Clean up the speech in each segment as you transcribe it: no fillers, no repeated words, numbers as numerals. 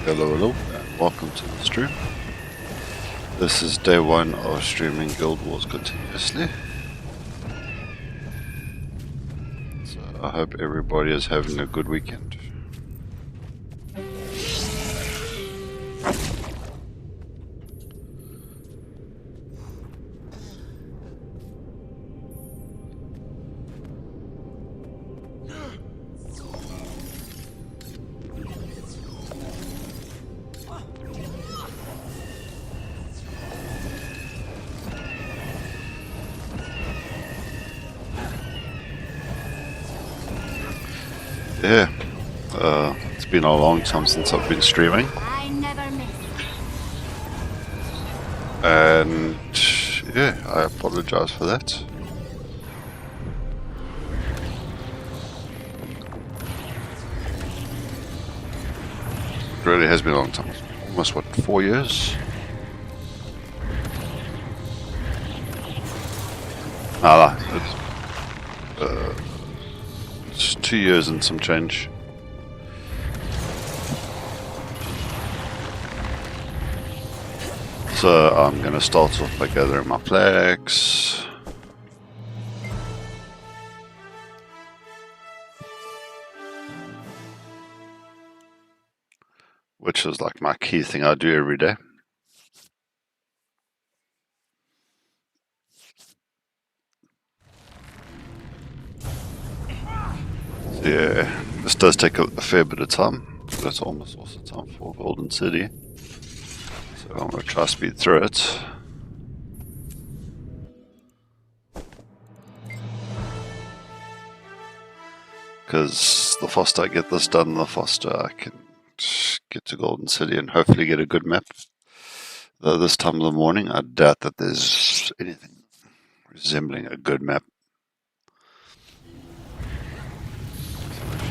Hello, and welcome to the stream. This is day one of streaming Guild Wars continuously. So I hope everybody is having a good weekend. Yeah, it's been a long time since I've been streaming. I never miss. And yeah, I apologize for that. It really has been a long time. Almost, what, 4 years? It's 2 years and some change. So I'm gonna start off by gathering my flags. Which is like my key thing I do every day. So yeah, this does take a fair bit of time. That's almost also time for Golden City. So I'm gonna try to speed through it. Because the faster I get this done, the faster I can get to Golden City and hopefully get a good map. Though this time of the morning, I doubt that there's anything resembling a good map.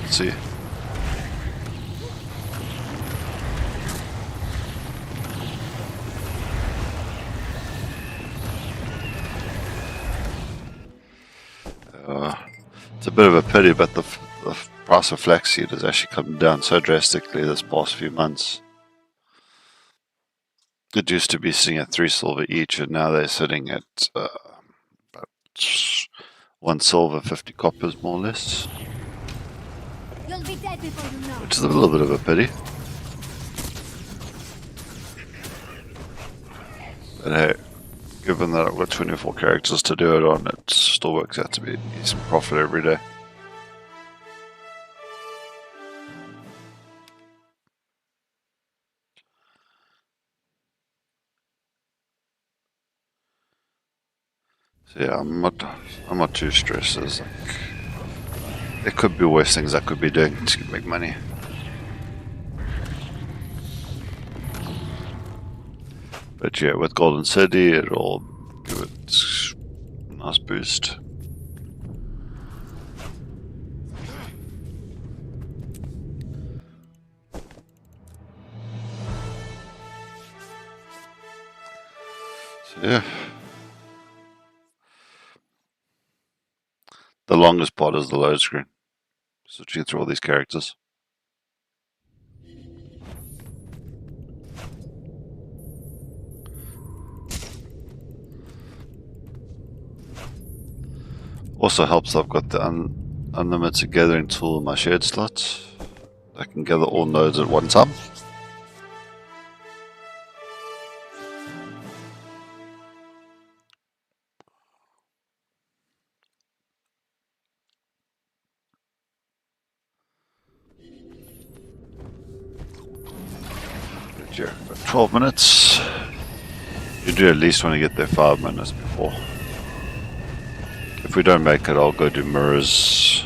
Let's see. It's a bit of a pity, but the price of flaxseed has actually come down so drastically this past few months. It used to be sitting at 3 silver each, and now they're sitting at about 1 silver, 50 coppers, more or less. You'll be dead before you know. Which is a little bit of a pity. But hey, given that I've got 24 characters to do it on, it still works out to be a decent profit every day. So yeah, I'm not too stressed. There could be worse things I could be doing to make money. But yeah, with Golden City, it'll give it a nice boost. So yeah. The longest part is the load screen. Switching through all these characters. Also helps I've got the unlimited gathering tool in my shared slots. I can gather all nodes at one time. But yeah, 12 minutes. You do at least want to get there 5 minutes before. If we don't make it, I'll go do mirrors,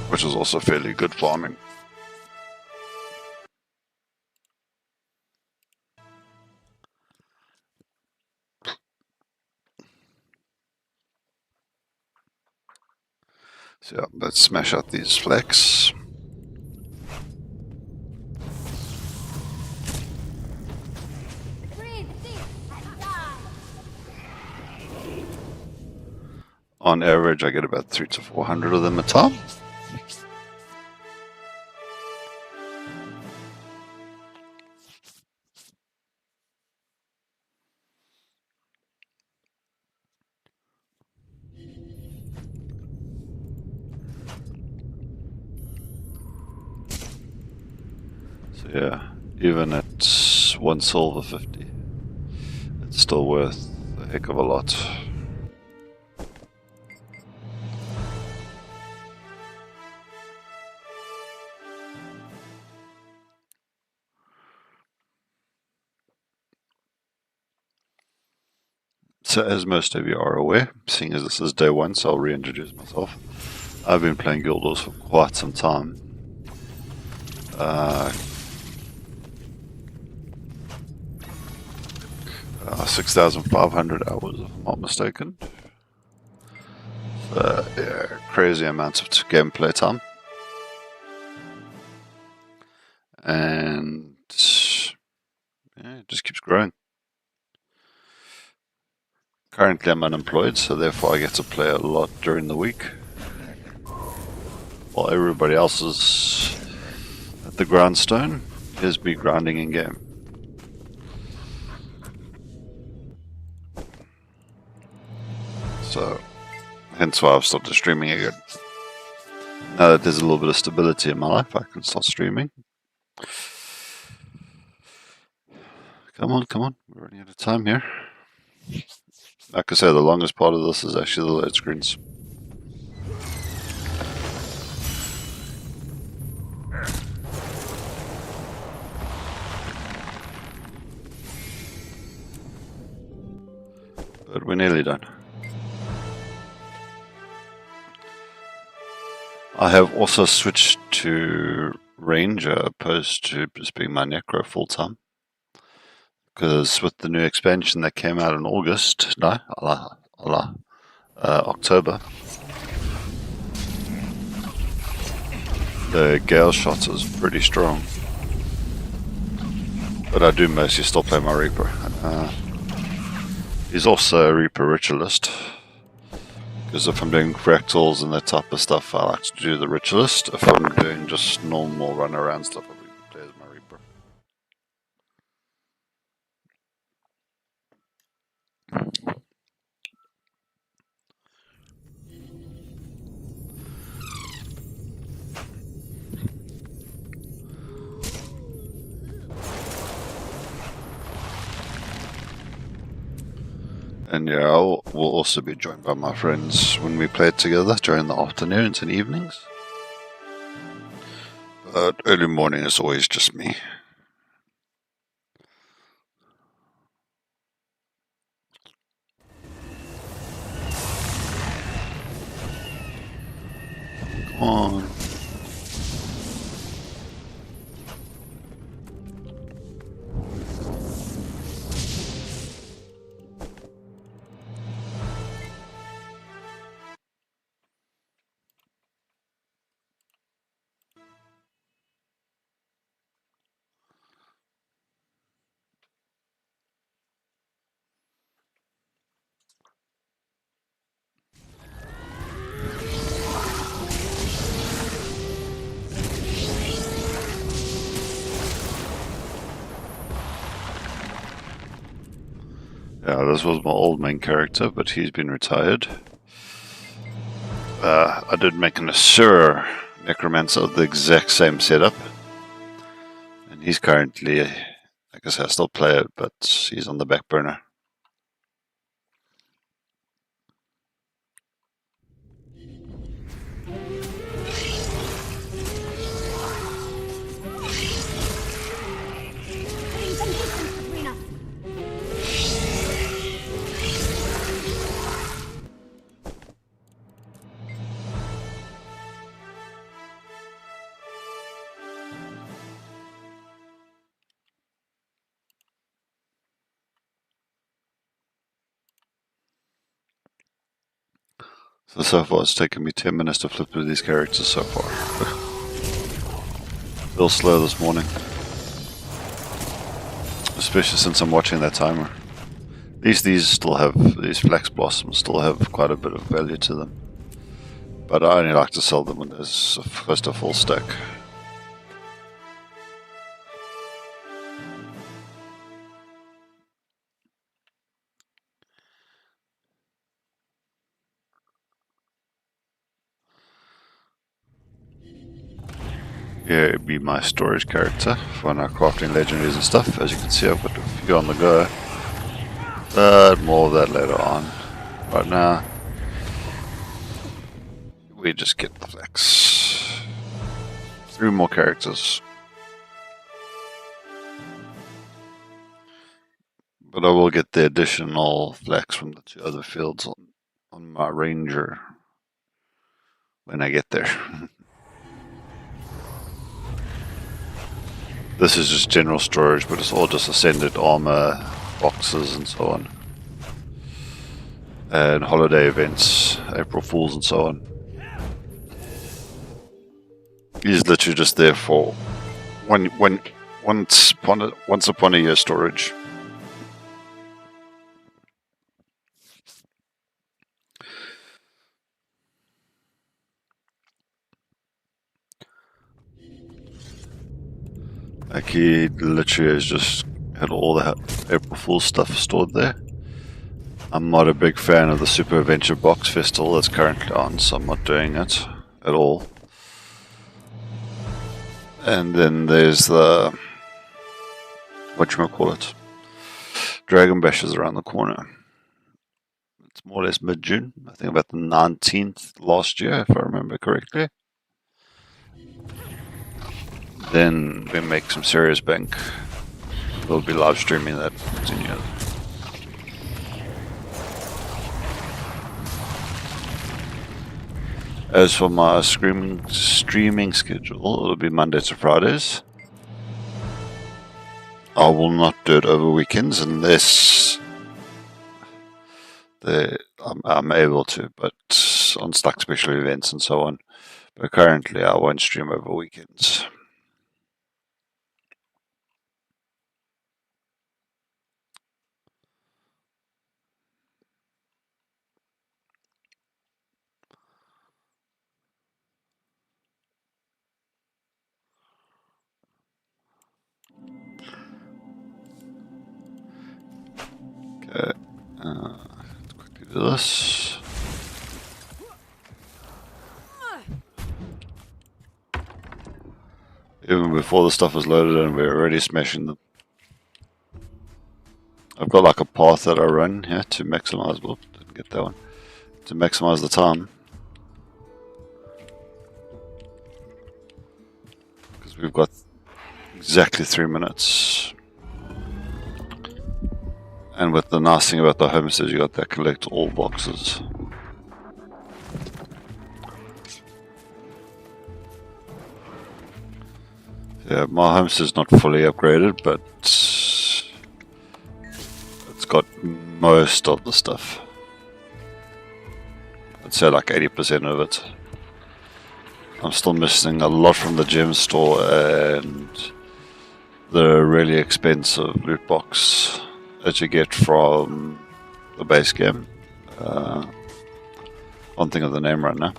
which is also fairly good farming. So yeah, let's smash out these flags. On average, I get about 300 to 400 of them a time. Yeah, even at 1 silver 50, it's still worth a heck of a lot. So as most of you are aware, seeing as this is day one, so I'll reintroduce myself. I've been playing Guild Wars for quite some time. 6,500 hours, if I'm not mistaken. So, yeah, crazy amounts of gameplay time. And yeah, it just keeps growing. Currently I'm unemployed, so therefore I get to play a lot during the week. While everybody else is at the grindstone, here's me grinding in game. So, hence why I've started streaming again. Now that there's a little bit of stability in my life, I can start streaming. Come on, come on, we're running out of time here. Like I say, the longest part of this is actually the load screens. But we're nearly done. I have also switched to Ranger opposed to just being my Necro full time. Because with the new expansion that came out in October, the Gale shot is pretty strong. But I do mostly still play my Reaper. He's also a Reaper Ritualist. Because if I'm doing fractals and that type of stuff, I like to do the Ritualist. If I'm doing just normal run around stuff, I play as my Reaper. And yeah, we'll also be joined by my friends when we play together during the afternoons and evenings. But early morning is always just me. Come on. Yeah, this was my old main character, but he's been retired. I did make an Asura Necromancer of the exact same setup. And he's currently, I guess I still play it, but he's on the back burner. So far it's taken me 10 minutes to flip through these characters so far. Real slow this morning. Especially since I'm watching that timer. At least these flax blossoms still have quite a bit of value to them. But I only like to sell them when there's first a full stack. Yeah, it'd be my storage character for now crafting legendaries and stuff. As you can see, I've got a few on the go. But more of that later on. Right now, we just get the flex. 3 more characters. But I will get the additional flex from the 2 other fields on my ranger when I get there. This is just general storage, but it's all just ascended armor, boxes and so on. And holiday events, April Fools and so on. He's literally just there for once upon a year storage. Like he literally has just had all the April Fool's stuff stored there. I'm not a big fan of the Super Adventure Box Festival that's currently on, so I'm not doing it at all. And then there's the whatchamacallit, Dragon Bash is around the corner. It's more or less mid-June, I think about the 19th last year, if I remember correctly. Then we make some serious bank. We'll be live streaming that continually. As for my streaming schedule, it'll be Monday to Fridays. I will not do it over weekends unless I'm able to, but on Stuck special events and so on. But currently I won't stream over weekends. Okay, let's quickly do this. Even before the stuff is loaded and we're already smashing them. I've got like a path that I run here to maximize, well, didn't get that one, to maximize the time. Because we've got exactly 3 minutes. And with the nice thing about the homestead, you got that collect all boxes. Yeah, my homestead's not fully upgraded, but it's got most of the stuff. I'd say like 80% of it. I'm still missing a lot from the gem store and the really expensive loot box that you get from the base game. One thing of the name right now.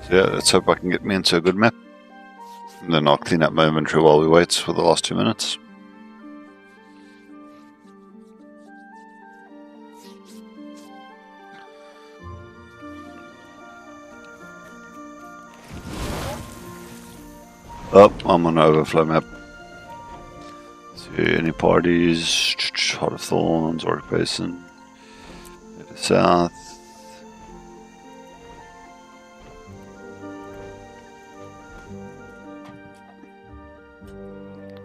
So yeah, let's hope I can get me into a good map. And then I'll clean up my inventory while we wait for the last 2 minutes. Oh, I'm on an overflow map. See any parties? Heart of Thorns, Orc Basin. To the south.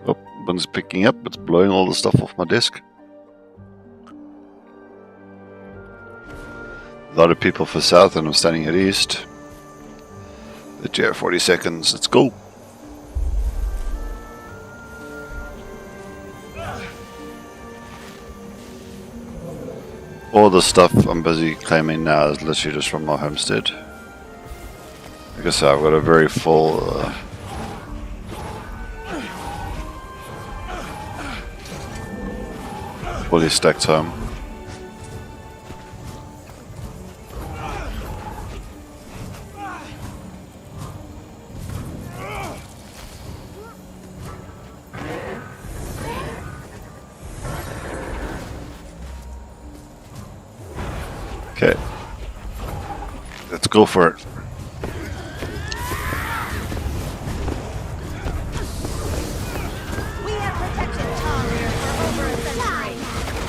Oh, one's picking up, it's blowing all the stuff off my desk. A lot of people for south and I'm standing at east. But yeah, 40 seconds, let's go. All the stuff I'm busy claiming now is literally just from my homestead. Like I said, I've got a very full fully stacked home. Okay. Let's go for it. We have protected Tom here for over a century.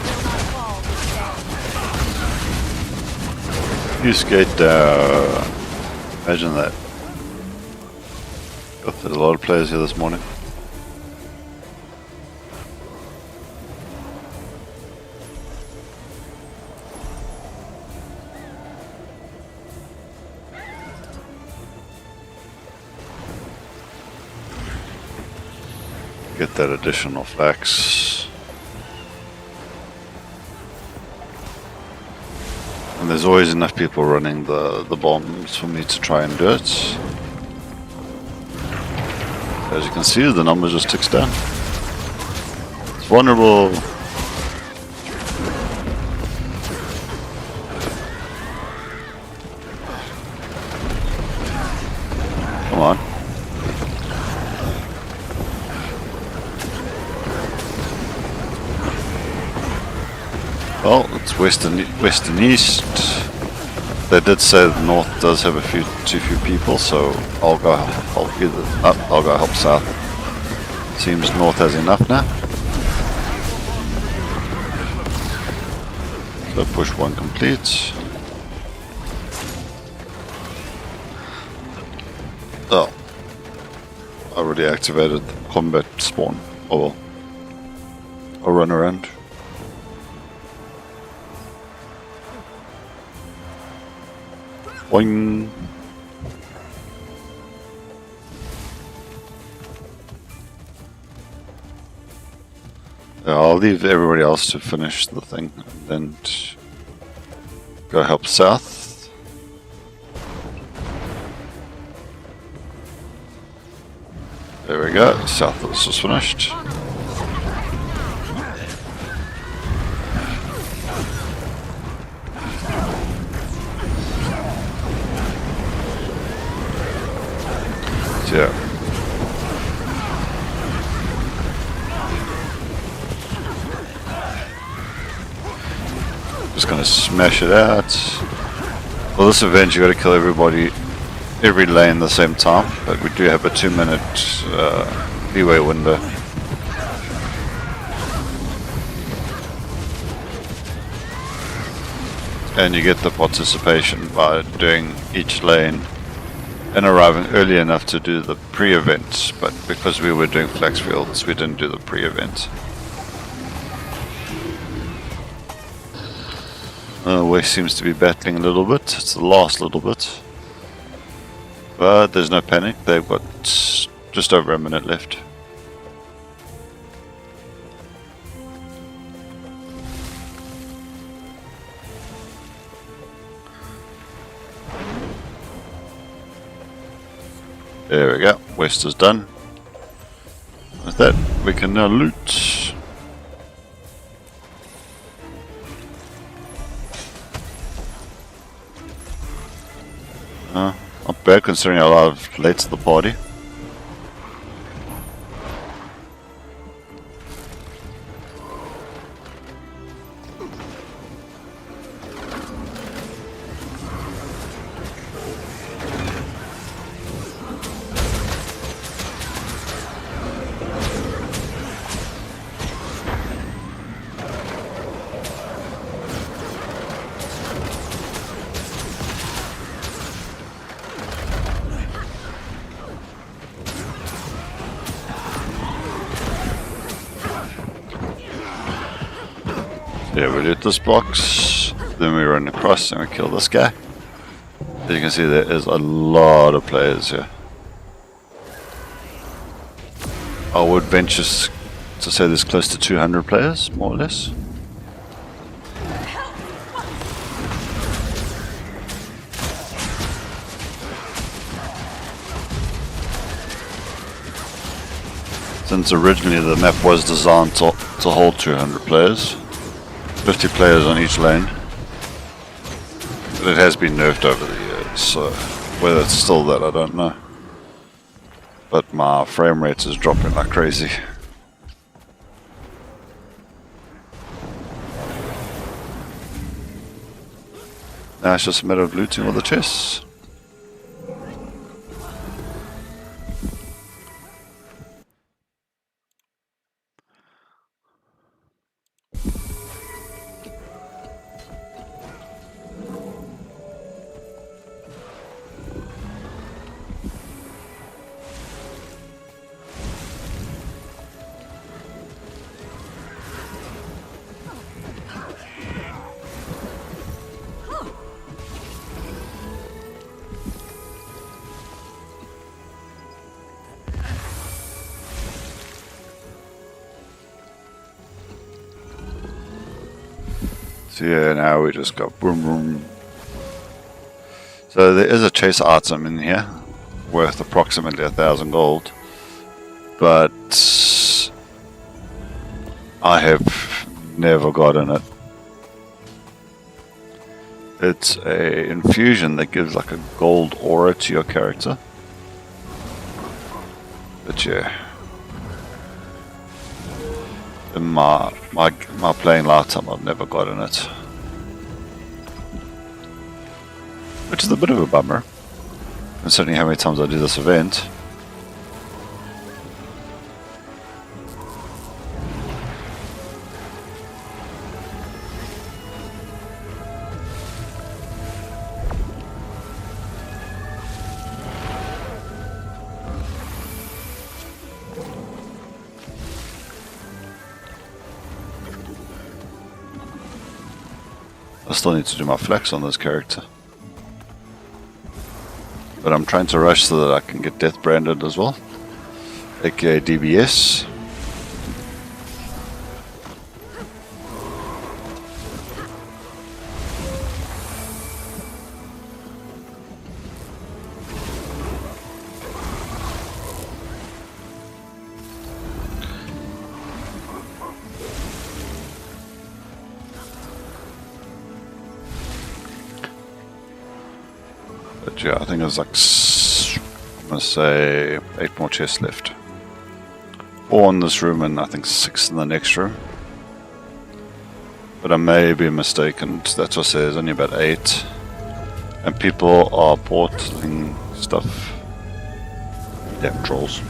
Will not fall this day. You skate down. Imagine that. Oh, there's a lot of players here this morning. Get that additional flax. And there's always enough people running the bombs for me to try and do it. As you can see, the number just ticks down. It's vulnerable. Come on. Well, it's west and east. They did say the north does have too few people, so I'll go help south. Seems north has enough now. So push one complete. Oh, I already activated the combat spawn. Oh well, I'll run around. Boing. Yeah, I'll leave everybody else to finish the thing and then go help south. There we go, south is just finished. Yeah. Just gonna smash it out. Well, this event you gotta kill every lane the same time, but we do have a 2-minute leeway window. And you get the participation by doing each lane and arriving early enough to do the pre-event, but because we were doing flex fields, we didn't do the pre-event. West seems to be battling a little bit. It's the last little bit. But there's no panic. They've got just over a minute left. There we go, West is done. With that, we can now loot. Not bad considering a lot of late to the party. Yeah, we loot this box, then we run across and we kill this guy. As you can see, there is a lot of players here. I would venture to say there's close to 200 players, more or less. Since originally the map was designed to hold 200 players. 50 players on each lane. But it has been nerfed over the years, so whether it's still that I don't know. But my frame rate is dropping like crazy. Now it's just a matter of looting all the chests. So yeah, now we just go boom boom. So there is a chase item in here worth approximately 1,000 gold, but I have never gotten it. It's a infusion that gives like a gold aura to your character. But yeah, in my playing lifetime, I've never gotten it, which is a bit of a bummer, considering how many times I do this event. I still need to do my flex on this character. But I'm trying to rush so that I can get death branded as well, aka DBS. But yeah, I think there's like, I'm gonna say 8 more chests left. 4 in this room and I think 6 in the next room. But I may be mistaken, that's what says only about 8. And people are portaling stuff. Damn trolls.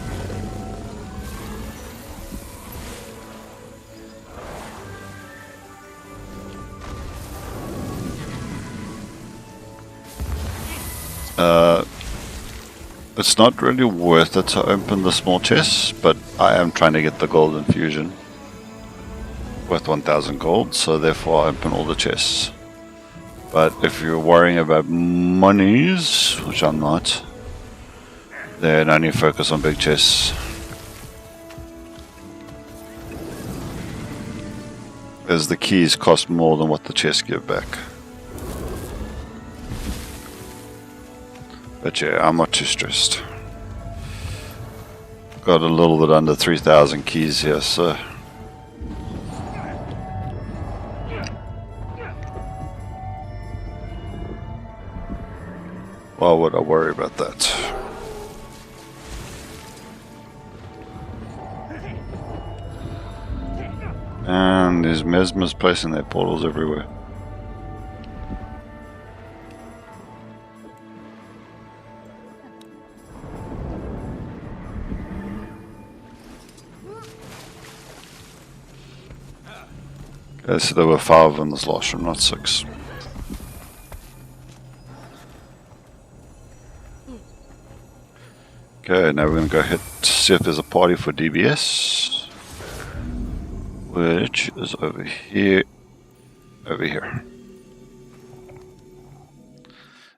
It's not really worth it to open the small chests, but I am trying to get the gold infusion worth 1,000 gold, so therefore I open all the chests. But if you're worrying about monies, which I'm not, then only focus on big chests. As the keys cost more than what the chests give back. But yeah, I'm not too stressed. Got a little bit under 3,000 keys here, so why would I worry about that? And these mesmers placing their portals everywhere. Okay, so there were 5 in this last room, not 6. Okay, now we're going to go hit see if there's a party for DBS, which is over here. Over here.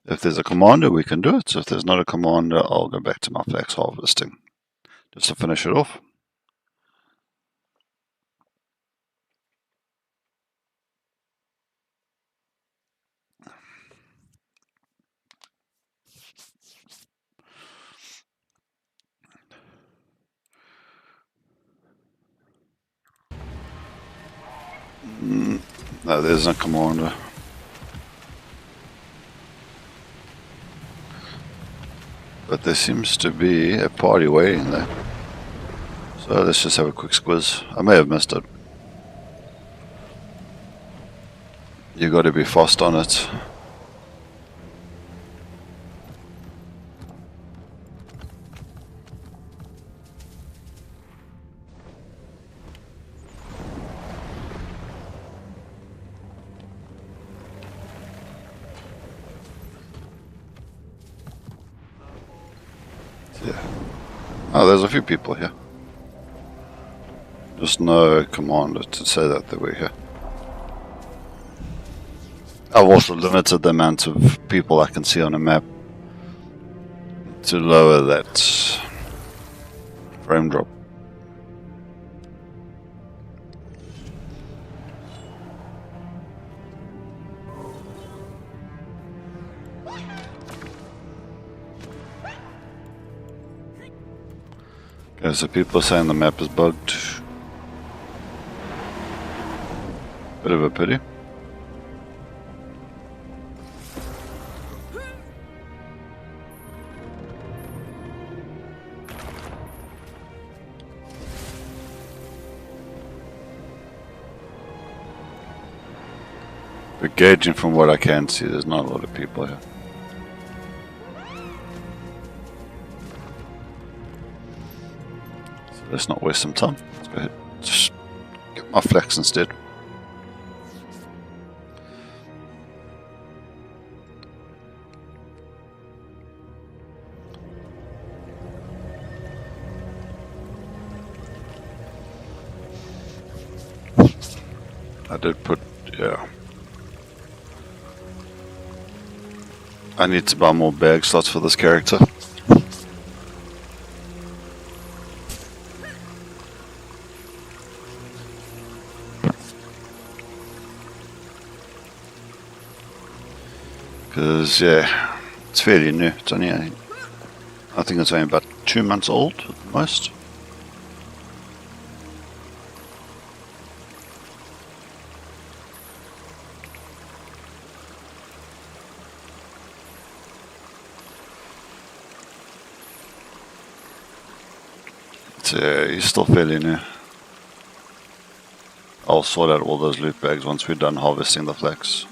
If there's a commander, we can do it. So if there's not a commander, I'll go back to my flax harvesting just to finish it off. No, there's no commander. But there seems to be a party waiting there. So let's just have a quick squiz. I may have missed it. You got to be fast on it. Oh, there's a few people here. Just no commander to say that they were here. I've also limited the amount of people I can see on a map to lower that frame drop. Okay, so people are saying the map is bugged. Bit of a pity. But gauging from what I can see, there's not a lot of people here. So let's not waste some time. Let's go ahead. Just get my flex instead. I did put, yeah. I need to buy more bag slots for this character. Because, yeah, it's fairly new. It's only, I think it's only about 2 months old at the most. So, he's still fairly new. I'll sort out all those loot bags once we're done harvesting the flax.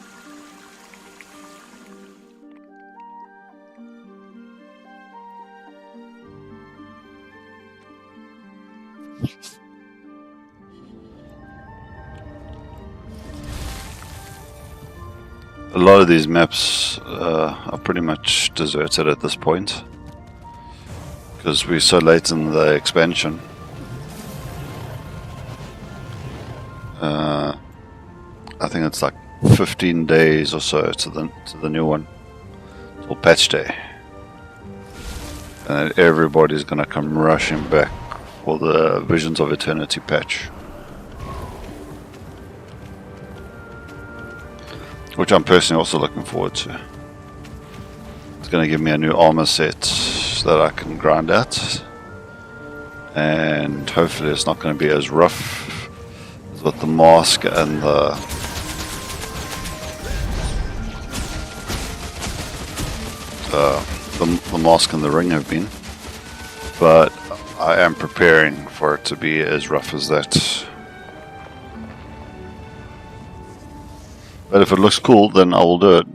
A lot of these maps are pretty much deserted at this point because we're so late in the expansion. I think it's like 15 days or so to the new one, till patch day, and everybody's gonna come rushing back for the Visions of Eternity patch, which I'm personally also looking forward to. It's going to give me a new armor set that I can grind out, and hopefully it's not going to be as rough as with the mask and the mask and the ring have been, but I am preparing for it to be as rough as that. But if it looks cool, then I will do it.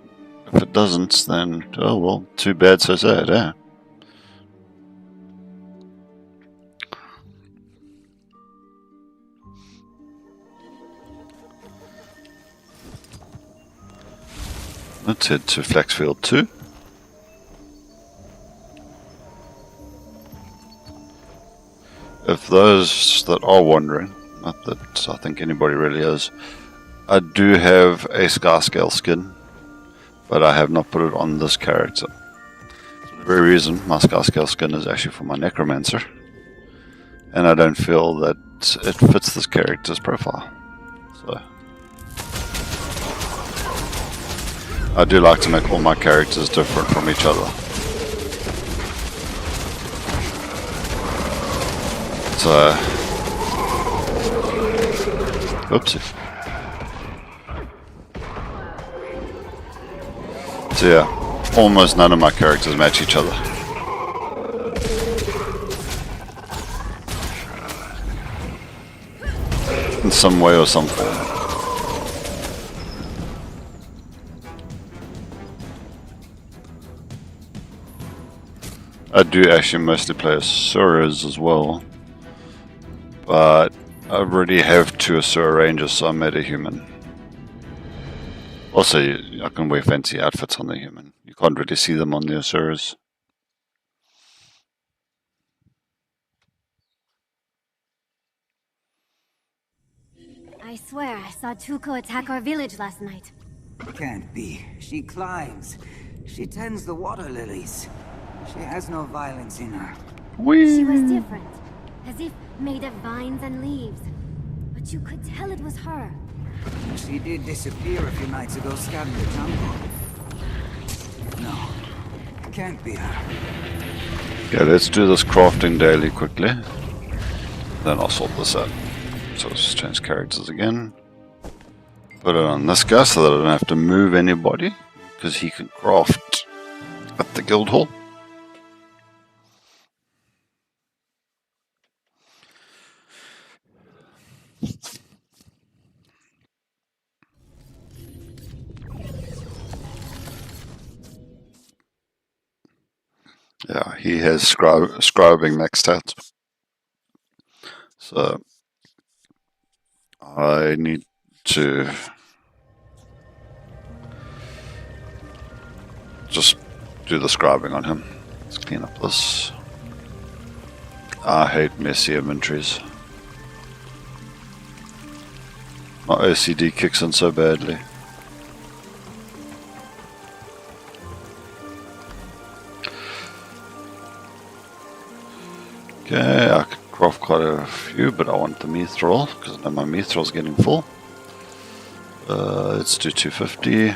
If it doesn't, then, oh well, too bad, so sad, eh? Let's head to Flaxfield 2. If those that are wondering, not that I think anybody really is, I do have a Scarscale skin, but I have not put it on this character. For the very reason, my Scarscale skin is actually for my Necromancer, and I don't feel that it fits this character's profile. So I do like to make all my characters different from each other. So, oopsie. So yeah, almost none of my characters match each other. In some way or some form. I do actually mostly play Asuras as well, but I already have 2 Asura Rangers, so I made a human. Also, I can wear fancy outfits on the human. You can't really see them on the Asuras. swear I saw Tuko attack our village last night. Can't be. She climbs. She tends the water lilies. She has no violence in her. She was different, as if made of vines and leaves. But you could tell it was her. She did disappear a few nights ago, scouting the jungle. No, can't be her. Okay, let's do this crafting daily quickly. Then I'll sort this out. So let's just change characters again. Put it on this guy so that I don't have to move anybody, because he can craft at the guild hall. Yeah, he has scribing maxed out. So I need to just do the scribing on him. Let's clean up this. I hate messy inventories. My OCD kicks in so badly. Okay, I could craft quite a few, but I want the mithril, because I know my mithril's getting full. Let's do 250.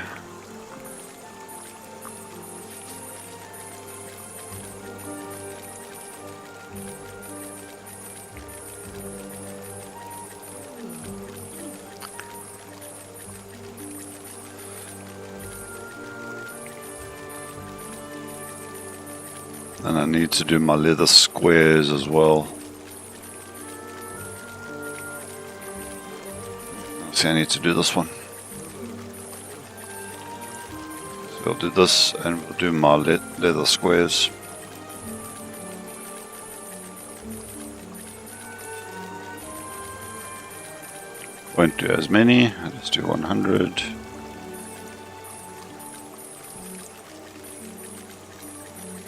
And I need to do my leather squares as well. See, I need to do this one. So we'll do this and we'll do my leather squares. Won't do as many, let's do 100.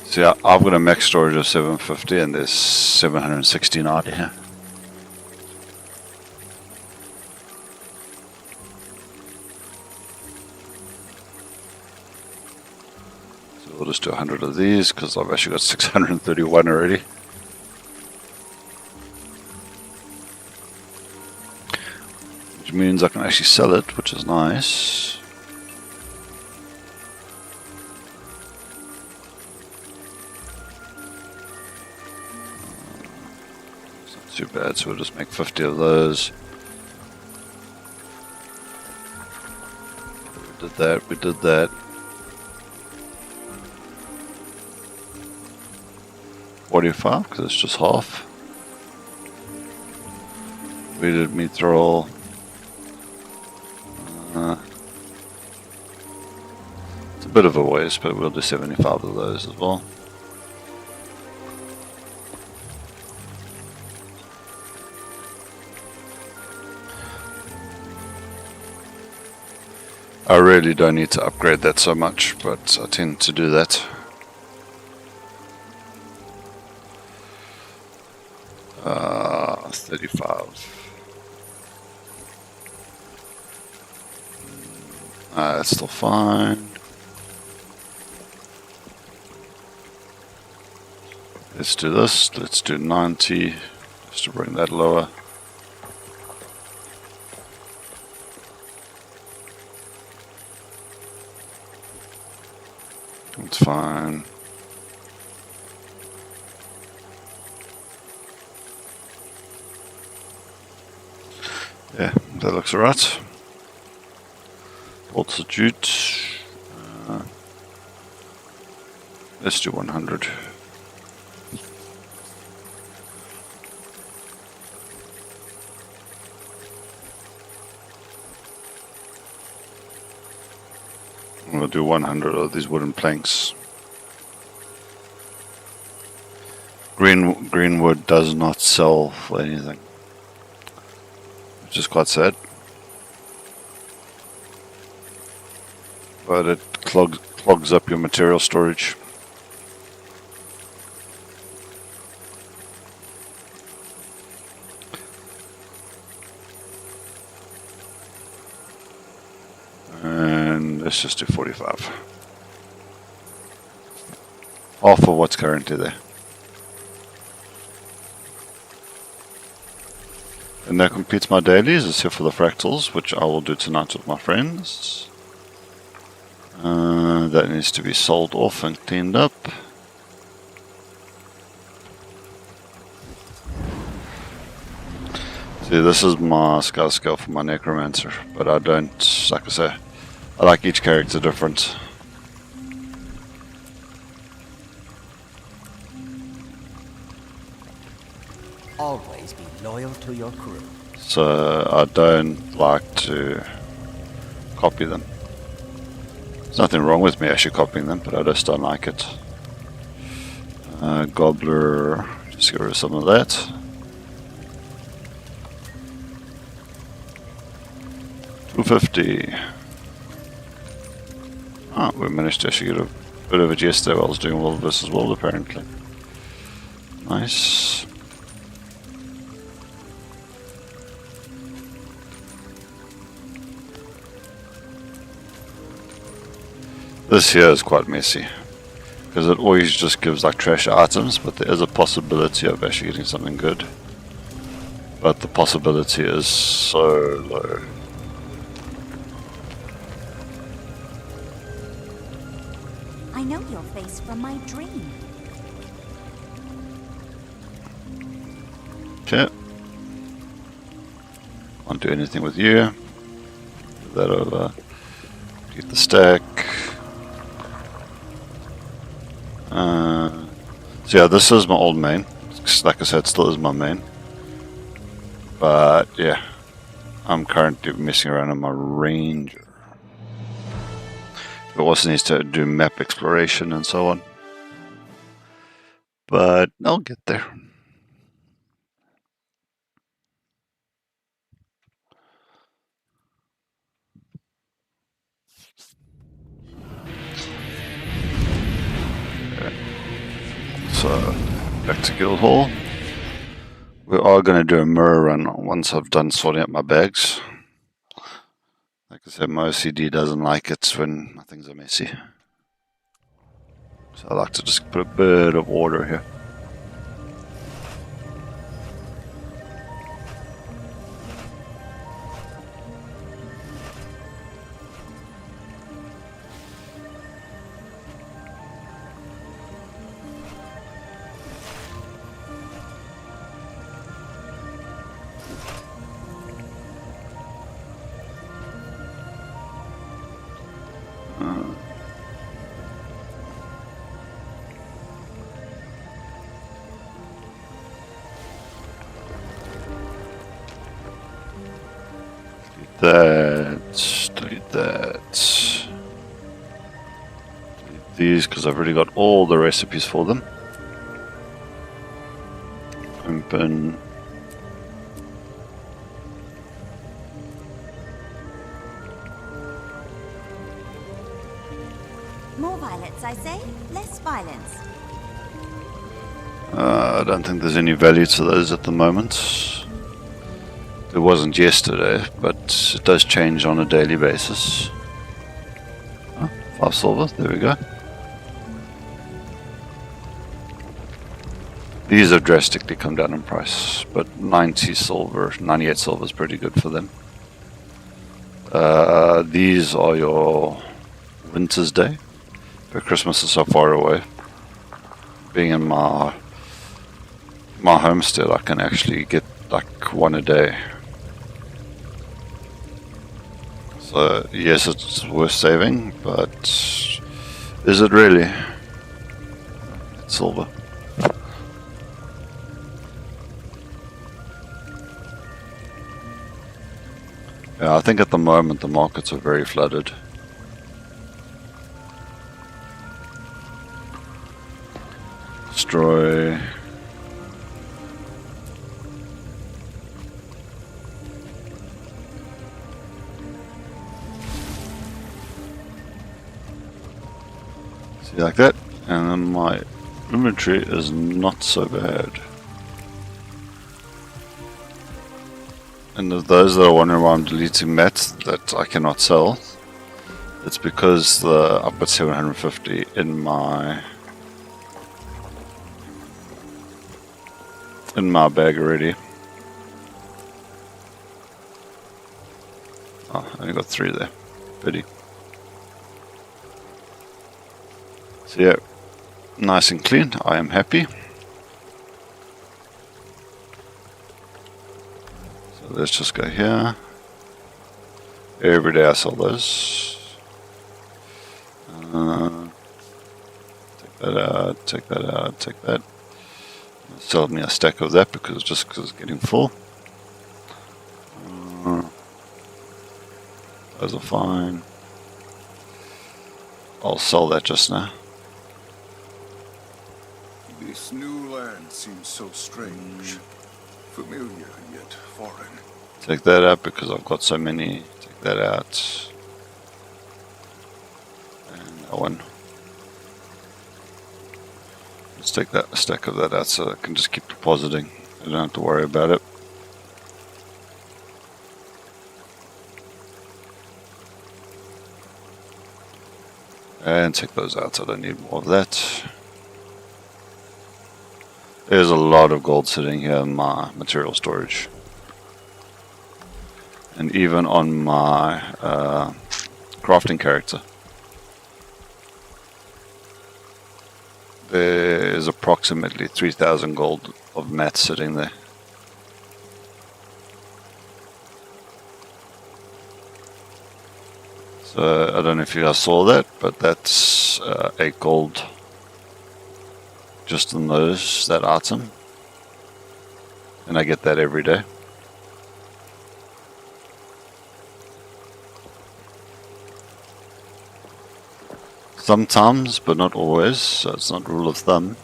See, I've got a max storage of 750 and there's 716 out here. So we'll just do 100 of these because I've actually got 631 already. Which means I can actually sell it, which is nice. Too bad, so we'll just make 50 of those. We did that. 45, because it's just half. We did mithril. It's a bit of a waste, but we'll do 75 of those as well. I really don't need to upgrade that so much, but I tend to do that. Uh, 35. That's still fine. Let's do this. Let's do 90, just to bring that lower. It's fine. Yeah, that looks alright. Also jute. Let's do 100. We'll do 100 of these wooden planks. Green wood does not sell for anything, which is quite sad. But it clogs up your material storage. let's just do 45. Half of what's currently there. And that completes my dailies, except for the fractals, which I will do tonight with my friends. That needs to be sold off and cleaned up. See, this is my skill scale for my necromancer, but I don't, like I say, I like each character different. Always be loyal to your crew. So I don't like to copy them. There's nothing wrong with me actually copying them, but I just don't like it. Gobbler, just get rid of some of that. $250. Ah, we managed to actually get a bit of it yesterday while I was doing World vs. World apparently. Nice. This here is quite messy, because it always just gives like trash items, but there is a possibility of actually getting something good. But the possibility is so low. I know your face from my dream. Okay. Can't do anything with you. Move that over. Get the stack. So yeah, this is my old main. Like I said, still is my main. But yeah, I'm currently messing around on my ranger. It also needs to do map exploration and so on. But I'll get there. So, back to Guildhall. We are going to do a mirror run once I've done sorting out my bags. Like I said, my OCD doesn't like it when things are messy. So I like to just put a bit of order here. Delete that. Delete these because I've already got all the recipes for them. Open. More violets, I say, less violence. I don't think there's any value to those at the moment. There wasn't yesterday, but it does change on a daily basis. Oh, 5 silver, there we go. These have drastically come down in price, but 90 silver, 98 silver is pretty good for them. These are your Winter's Day, but Christmas is so far away. Being in my homestead, I can actually get like one a day. So yes, it's worth saving, but is it really? It's silver. Yeah, I think at the moment the markets are very flooded. Destroy. See, like that, and then my inventory is not so bad. And of those that are wondering why I'm deleting mats that I cannot sell, It's because I've got 750 in my bag already. Oh, I only got 3 there. Pity. So yeah, nice and clean. I am happy. So let's just go here. Every day I sell those. Take that out, take that out, take that. Sell me a stack of that because it's getting full. Those are fine. I'll sell that just now. This new land seems so strange. Familiar yet foreign. Take that out because I've got so many. Take that out. And that one. Let's take that stack of that out so I can just keep depositing. I don't have to worry about it. And take those out, so I don't need more of that. There's a lot of gold sitting here in my material storage. And even on my crafting character. There's approximately 3,000 gold of mats sitting there. So I don't know if you guys saw that, but that's 8 gold just in that item. And I get that every day. Sometimes, but not always, so it's not rule of thumb.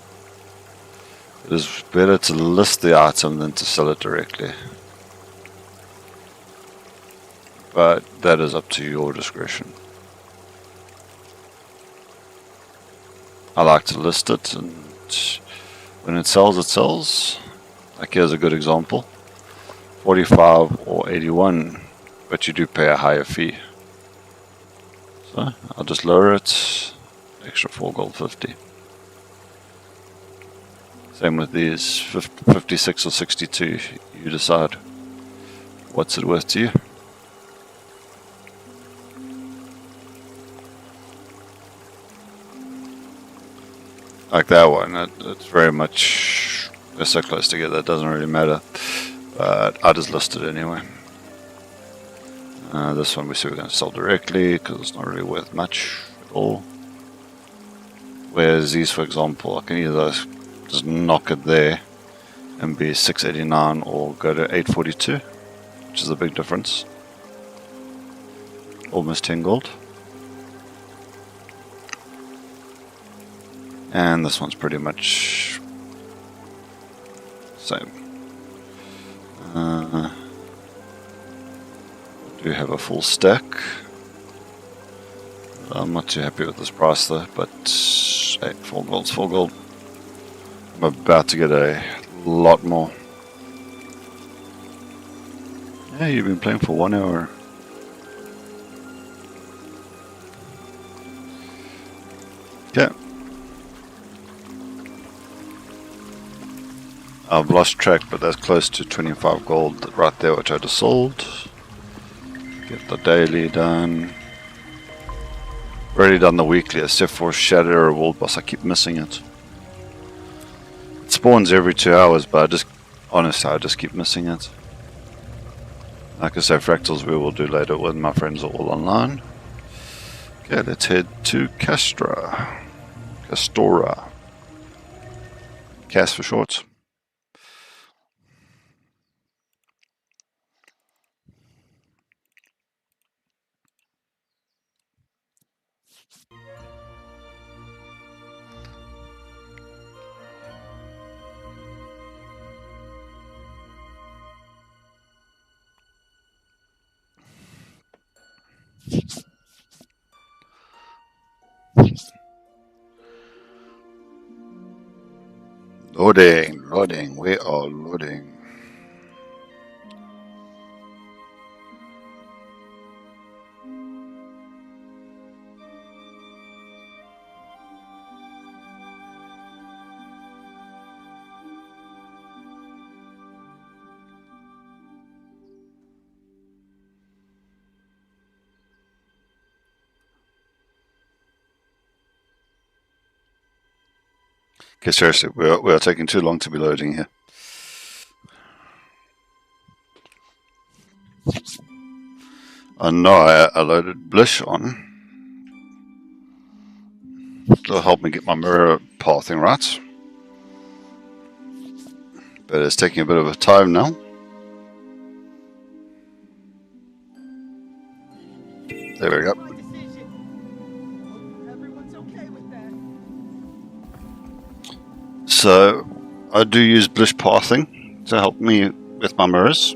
It is better to list the item than to sell it directly. But that is up to your discretion. I like to list it, and when it sells, it sells. Like here's a good example. 45 or 81, but you do pay a higher fee. So I'll just lower it, extra 4 gold 50. Same with these, 56 or 62, you decide what's it worth to you. Like that one, it's very much, they're so close together, it doesn't really matter. But I just listed it anyway. This one we see we're going to sell directly because it's not really worth much at all. Whereas these, for example, I can either just knock it there and be 689 or go to 842, which is a big difference. Almost 10 gold. And this one's pretty much same. Do have a full stack. I'm not too happy with this price though, but hey, 4 gold's 4 gold. I'm about to get a lot more. Yeah, you've been playing for 1 hour. Okay. I've lost track, but that's close to 25 gold right there, which I just sold. Get the daily done. Already done the weekly, except for Shadow or World Boss. I keep missing it. It spawns every 2 hours, but honestly, I just keep missing it. Like I say, fractals we will do later when my friends are all online. Okay, let's head to Castora. Cas for short. Loading, we are loading. Okay, seriously, we are taking too long to be loading here. I know I loaded Blish on. It'll help me get my mirror pathing right. But it's taking a bit of a time now. There we go. So I do use Blish pathing to help me with my mirrors.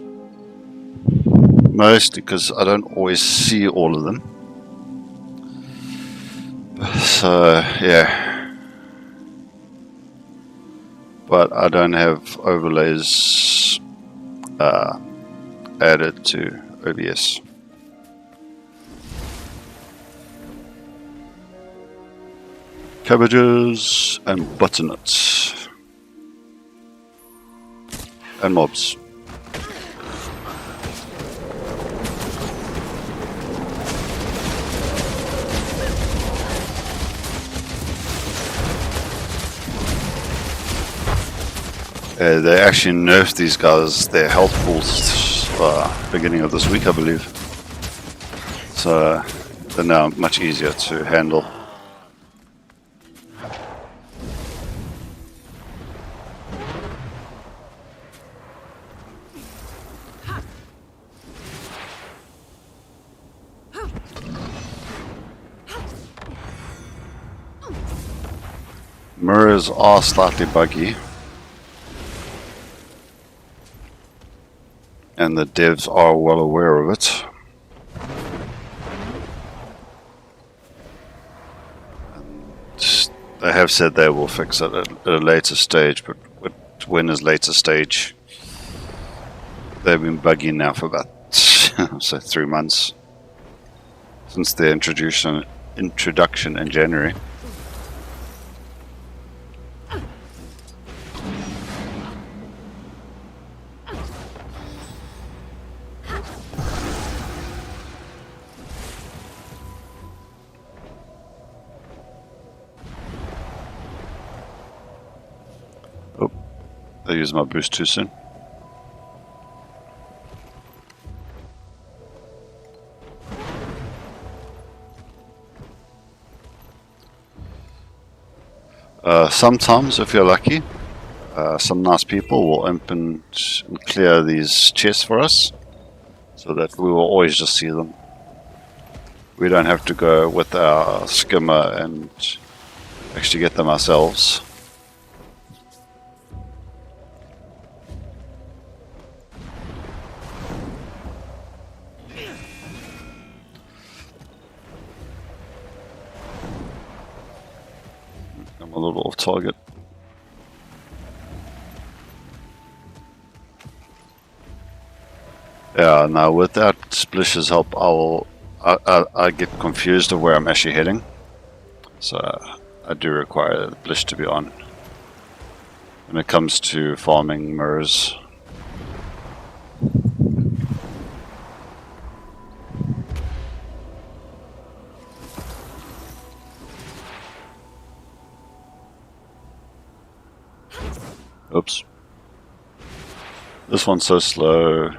Mostly because I don't always see all of them. So yeah. But I don't have overlays added to OBS. Cabbages and butternuts. And mobs. They actually nerfed these guys, their health pools, beginning of this week, I believe. So they're now much easier to handle. Mirrors are slightly buggy. And the devs are well aware of it. And they have said they will fix it at a later stage, but when is later stage? They've been buggy now for about say 3 months since their introduction in January. I used my boost too soon. Sometimes, if you're lucky, some nice people will open and clear these chests for us, so that we will always just see them. We don't have to go with our skimmer and actually get them ourselves. I'm a little off target. Yeah, now without Splish's help, I get confused of where I'm actually heading. So I do require Blish to be on when it comes to farming mirrors. Oops. This one's so slow.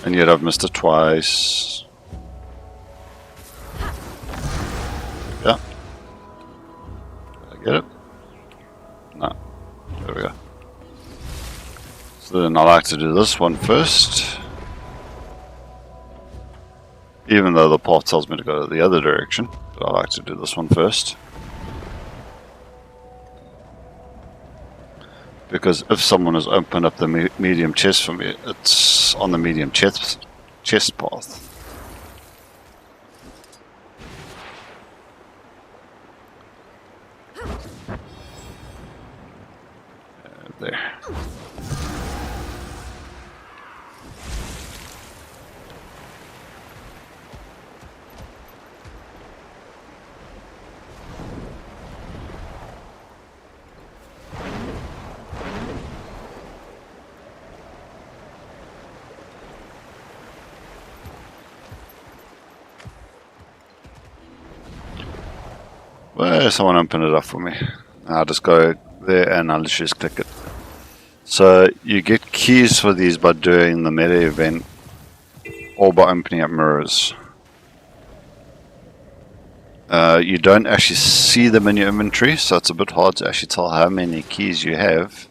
And yet I've missed it twice. Yeah. Did I get it? No. There we go. So then I like to do this one first. Even though the path tells me to go the other direction. But I like to do this one first. Because if someone has opened up the medium chest for me, it's on the medium chest path. There. Well, someone open it up for me. I'll just go there and I'll just click it. So you get keys for these by doing the meta event or by opening up mirrors. You don't actually see them in your inventory, so it's a bit hard to actually tell how many keys you have.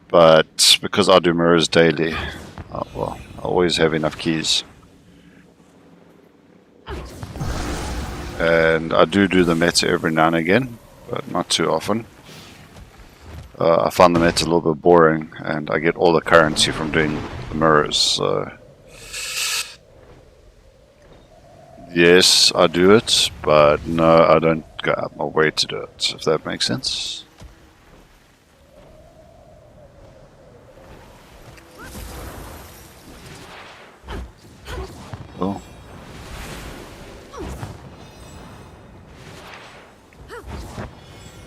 But because I do mirrors daily, well, I always have enough keys. And I do the meta every now and again, but not too often. I find the meta a little bit boring, and I get all the currency from doing the mirrors. So yes, I do it, but no, I don't go out my way to do it, if that makes sense. Oh.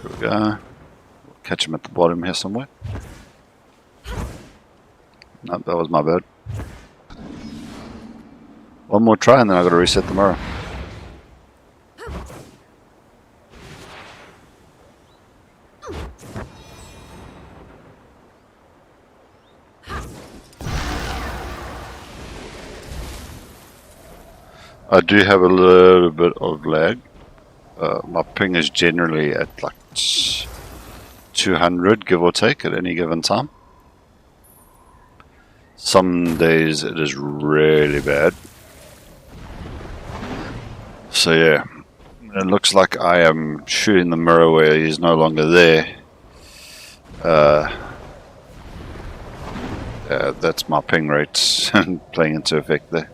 There we go. Catch him at the bottom here somewhere. Nope, that was my bad. One more try and then I've got to reset the mirror. I do have a little bit of lag. My ping is generally at like 200 give or take at any given time. Some days it is really bad. So yeah, it looks like I am shooting the mirror where he's no longer there. That's my ping rate playing into effect there.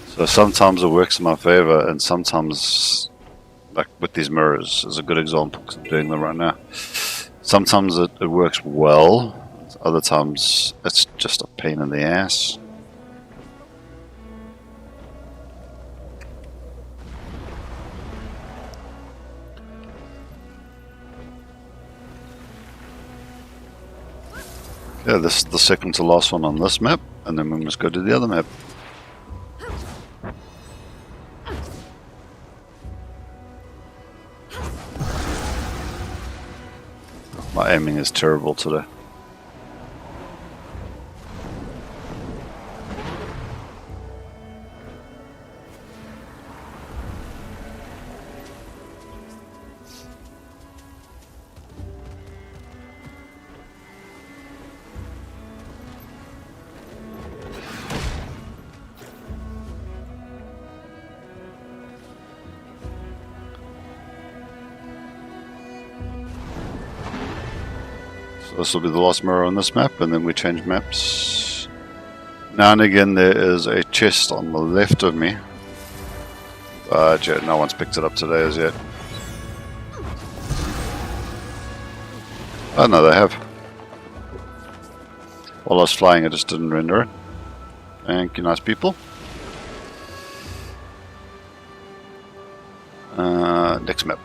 So sometimes it works in my favor, and sometimes, like with these mirrors, is a good example because I'm doing them right now. Sometimes it works well, other times it's just a pain in the ass. Yeah, this is the second to last one on this map, and then we must go to the other map. My aiming is terrible today. This will be the last mirror on this map, and then we change maps. Now and again there is a chest on the left of me, but yeah, no one's picked it up today as yet. Oh no, they have. While I was flying it just didn't render it. Thank you, nice people. Next map.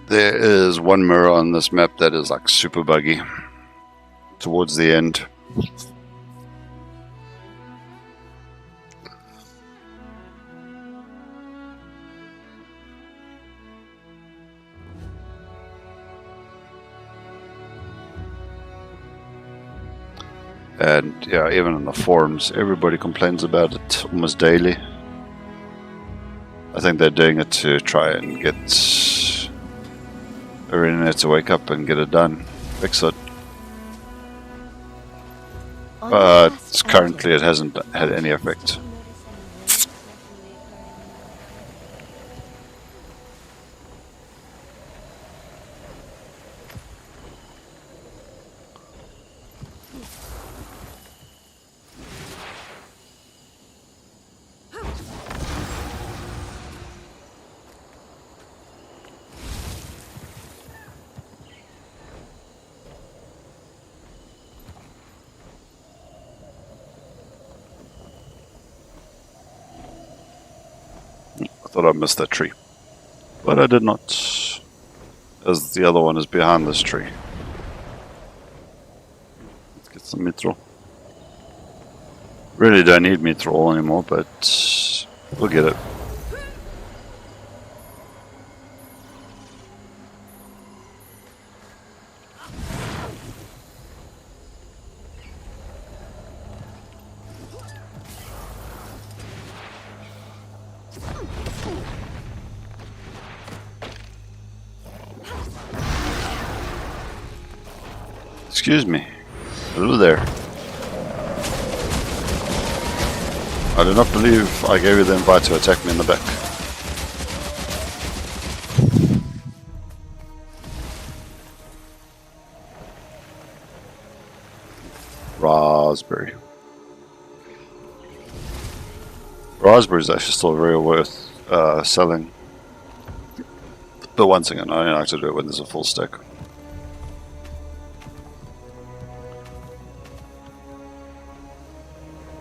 There is one mirror on this map that is like super buggy towards the end. And yeah, even in the forums, everybody complains about it almost daily. I think they're doing it to try and get Arena to wake up and get it done, fix it. But currently it hasn't had any effect. thought I missed that tree. But I did not. As the other one is behind this tree. Let's get some mithril. Really don't need mithril anymore, but we'll get it. Excuse me. Hello there. I do not believe I gave you the invite to attack me in the back. Raspberry. Raspberry is actually still very worth selling. But once again, I only like to do it when there's a full stack.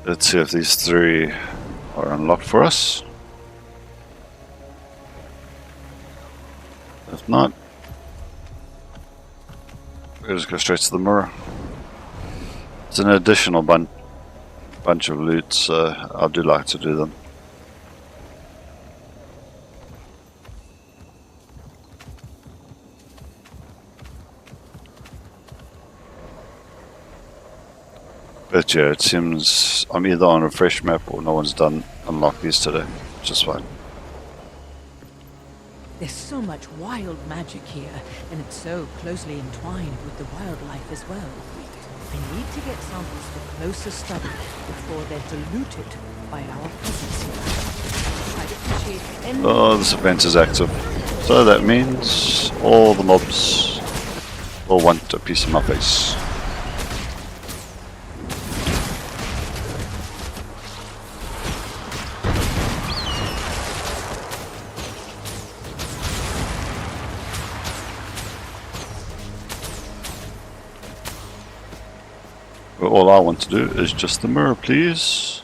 Let's see if these 3 are unlocked for us. If not, we'll just go straight to the mirror. It's an additional bunch of loot, so I do like to do them. But yeah, it seems I'm either on a fresh map or no one's unlocked these today, which is fine. There's so much wild magic here, and it's so closely entwined with the wildlife as well. I need to get samples for closer study before they're diluted by our presence here. I'd appreciate any... Oh, this event is active. So that means all the mobs will want a piece of my face. But all I want to do is just the mirror, please.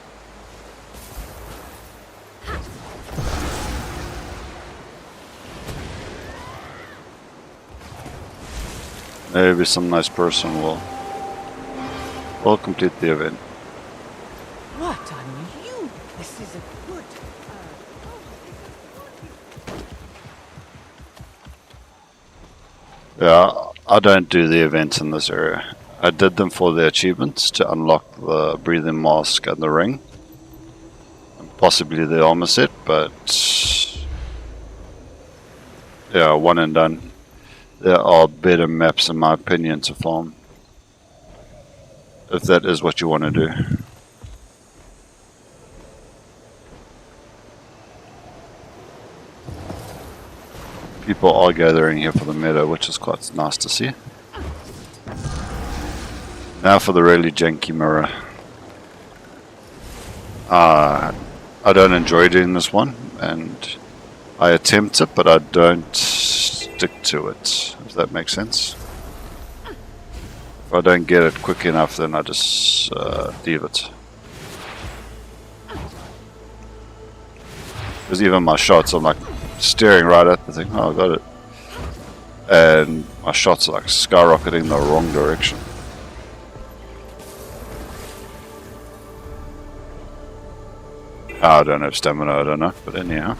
Maybe some nice person will complete the event. What are you? This is a good... Yeah, I don't do the events in this area. I did them for the achievements to unlock the breathing mask and the ring. And possibly the armor set, but yeah, one and done. There are better maps in my opinion to farm. If that is what you want to do. People are gathering here for the meadow, which is quite nice to see. Now for the really janky mirror. I don't enjoy doing this one, and I attempt it, but I don't stick to it, if that makes sense. If I don't get it quick enough, then I just leave it. Because even my shots, I'm like staring right at the thing, oh I got it. And my shots are like skyrocketing the wrong direction. I don't have stamina, I don't know, but anyhow.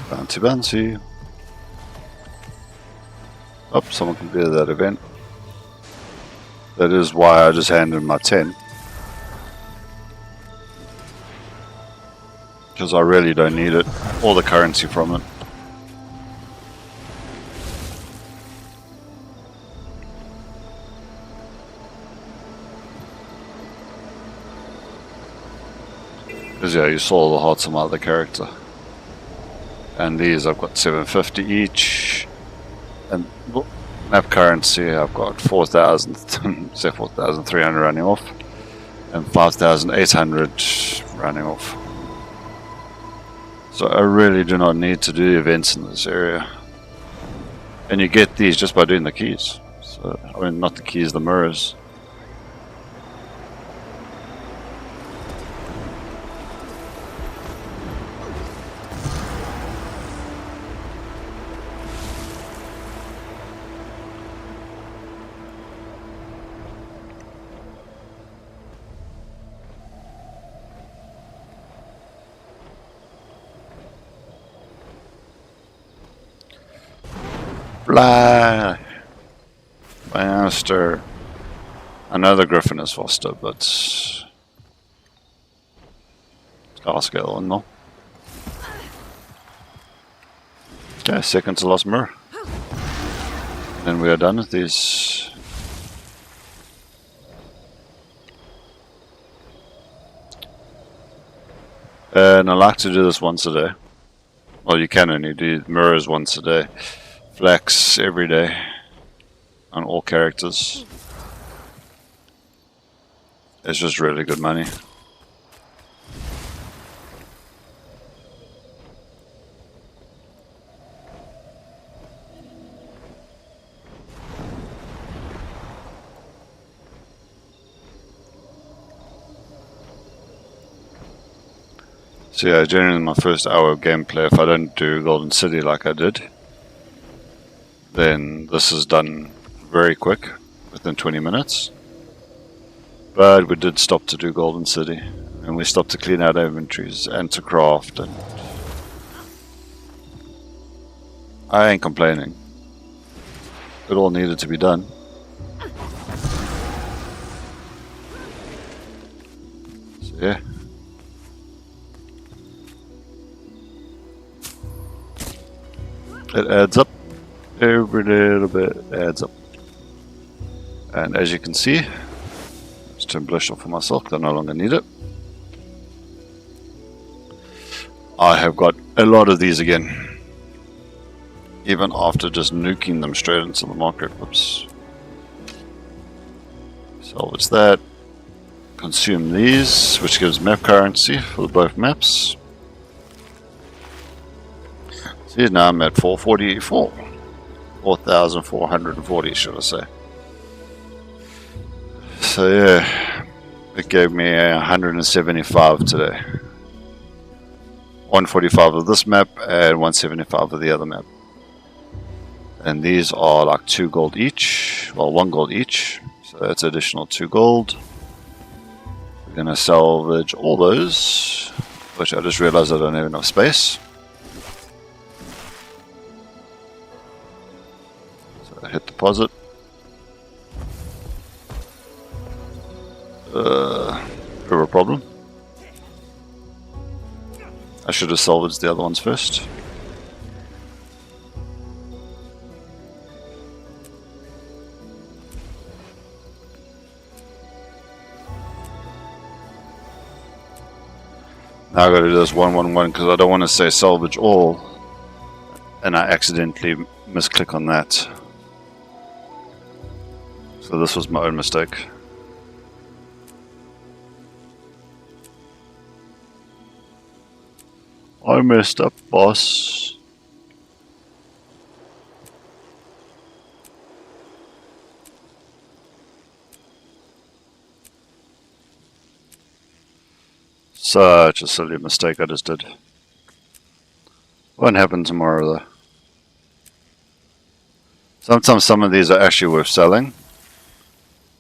Bouncy bouncy. Oh, someone completed that event. That is why I just handed my 10. Because I really don't need it, or the currency from it. Because yeah, you saw the hearts of my other character. And these I've got 750 each. And map currency, I've got 4,000, say 4,300 running off, and 5,800 running off. So I really do not need to do events in this area. And you get these just by doing the keys. So, I mean, not the keys, the mirrors. Fly faster. I know the Griffin is faster, but scale no. Okay, second to last mirror. Then we are done with these. And I like to do this once a day. Well, you can only do mirrors once a day. Flex every day on all characters. It's just really good money. So yeah, generally my first hour of gameplay, if I don't do Golden City like I did, then this is done very quick, within 20 minutes. But we did stop to do Golden City, and we stopped to clean out inventories and to craft, and I ain't complaining. It all needed to be done. So yeah. It adds up. Every little bit adds up. And as you can see, let's turn blush off for myself because I no longer need it. I have got a lot of these again. Even after just nuking them straight into the market. Whoops. Salvage that. Consume these, which gives map currency for both maps. See, now I'm at 444. 4,440, should I say. So yeah, it gave me 175 today. 145 of this map and 175 of the other map. And these are like 2 gold each, well 1 gold each, so that's additional 2 gold. We're gonna salvage all those, which I just realized I don't have enough space. Hit deposit. Bit of a problem. I should have salvaged the other ones first. Now I gotta do this 111 because I don't want to say salvage all and I accidentally misclick on that. So this was my own mistake. I messed up, boss. Such a silly mistake I just did. Won't happen tomorrow though. Sometimes some of these are actually worth selling.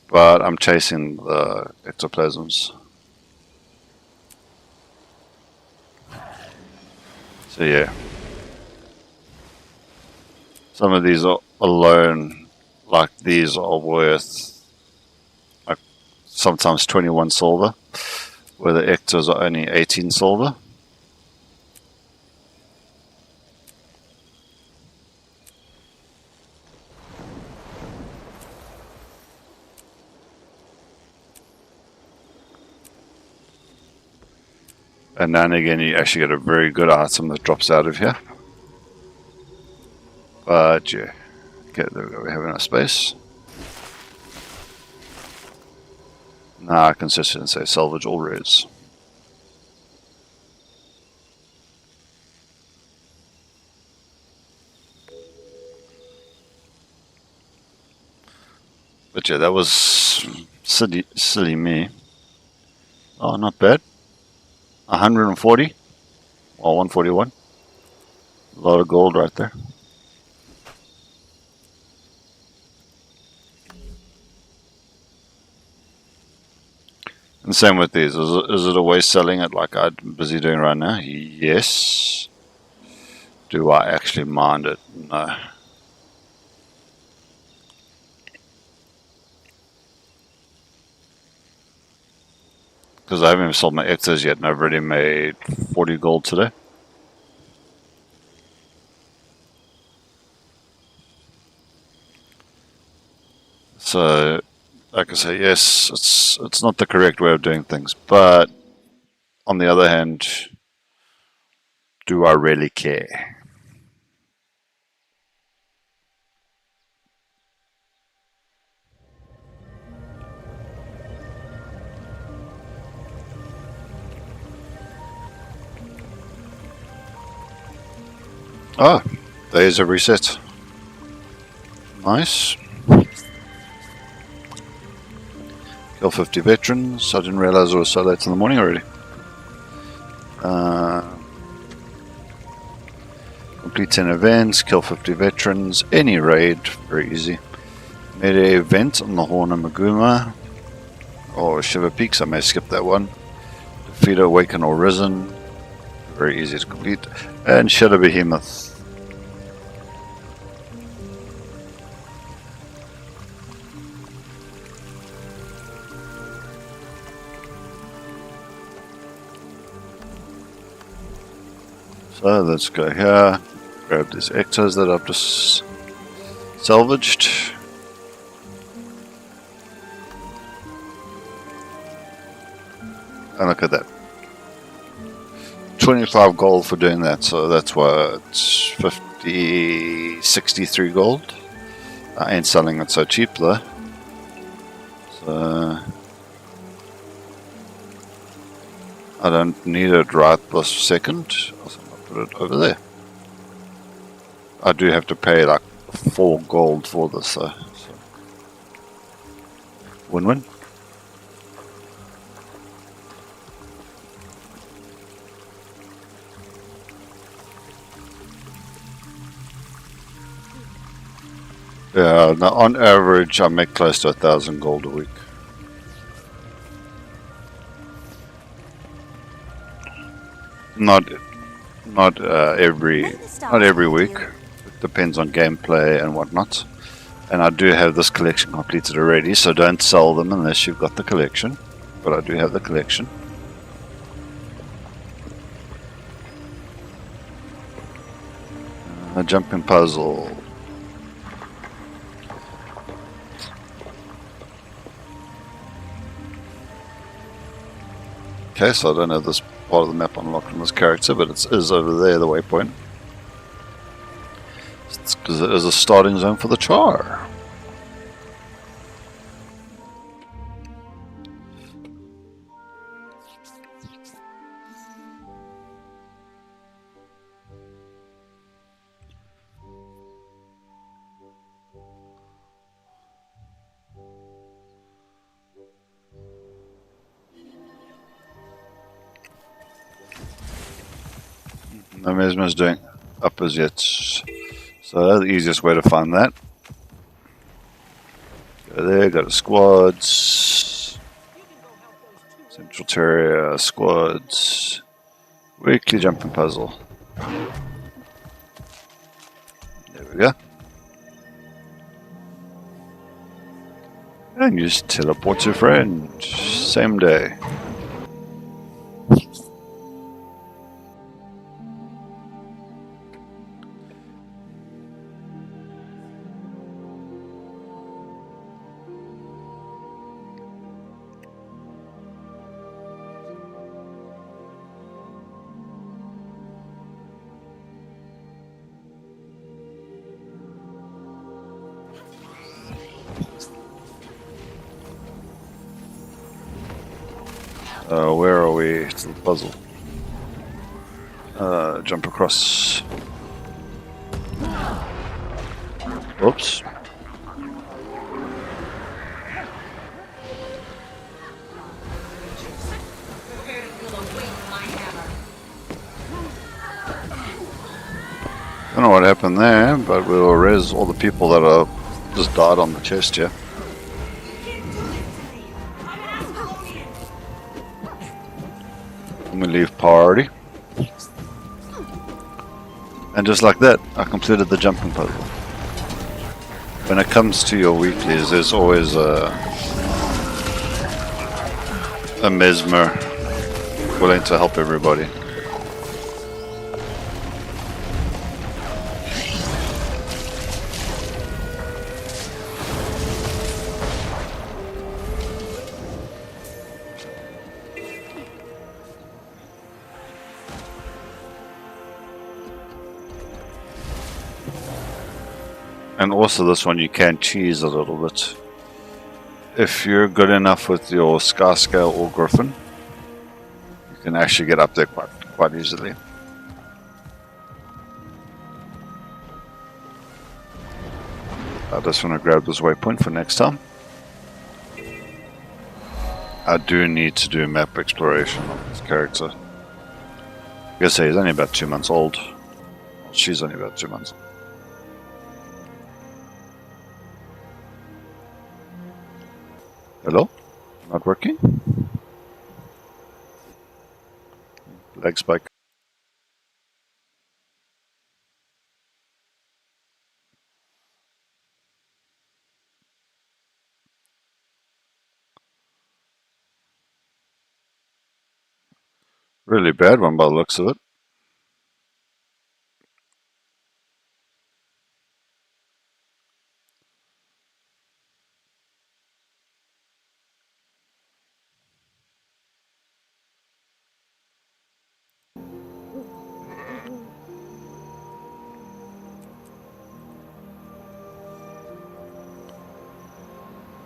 But I'm chasing the ectoplasms. So yeah. Some of these are alone, like these are worth like sometimes 21 silver, where the ectos are only 18 silver. And then again, you actually get a very good item that drops out of here. But yeah, Okay, there we go. We have enough space. Now I can sit and say salvage all rares. But yeah, that was silly me. Oh, not bad. 140. Well, 141. A lot of gold right there. And same with these. Is it a waste selling it like I'm busy doing right now? Yes. Do I actually mind it? No. Because I haven't even sold my X's yet, and I've already made 40 gold today. So, like I say, yes, it's not the correct way of doing things, but on the other hand, do I really care? Oh, days have reset. Nice. Kill 50 veterans. I didn't realize it was so late in the morning already. Complete 10 events, kill 50 veterans, any raid, very easy. Made an event on the Horn of Maguma, or Shiver Peaks, I may skip that one. Defeat Awaken or Risen, very easy to complete. And Shadow Behemoth. So let's go here, grab these ectos that I've just salvaged. And look at that. 25 gold for doing that, so that's what, 63 gold. I ain't selling it so cheap though. So I don't need it right this second. I'll put it over there. I do have to pay like 4 gold for this though. So. Win-win. Yeah, now on average I make close to 1,000 gold a week. Not every week. It depends on gameplay and whatnot. And I do have this collection completed already, so don't sell them unless you've got the collection. But I do have the collection. A jumping puzzle. Okay, so I don't have this part of the map unlocked on this character, but it is over there, the waypoint. It's because it is a starting zone for the char. No Mesmer's doing up as yet. So that's the easiest way to find that. Go there, go to squads. Central Terraria, squads. Weekly jumping puzzle. There we go. And you just teleport to friend. Same day. Where are we? It's the puzzle. Jump across. Oops. Don't know what happened there, but we'll res all the people that are just died on the chest here. And we leave priority. And just like that, I completed the jumping puzzle. When it comes to your weeklies, there's always a mesmer willing to help everybody. And also this one you can cheese a little bit. If you're good enough with your Sky Scale or Griffin, you can actually get up there quite easily. I just want to grab this waypoint for next time. I do need to do map exploration on this character. I guess he's only about 2 months old. She's only about 2 months old. Hello? Not working? Leg spike. Really bad one by the looks of it.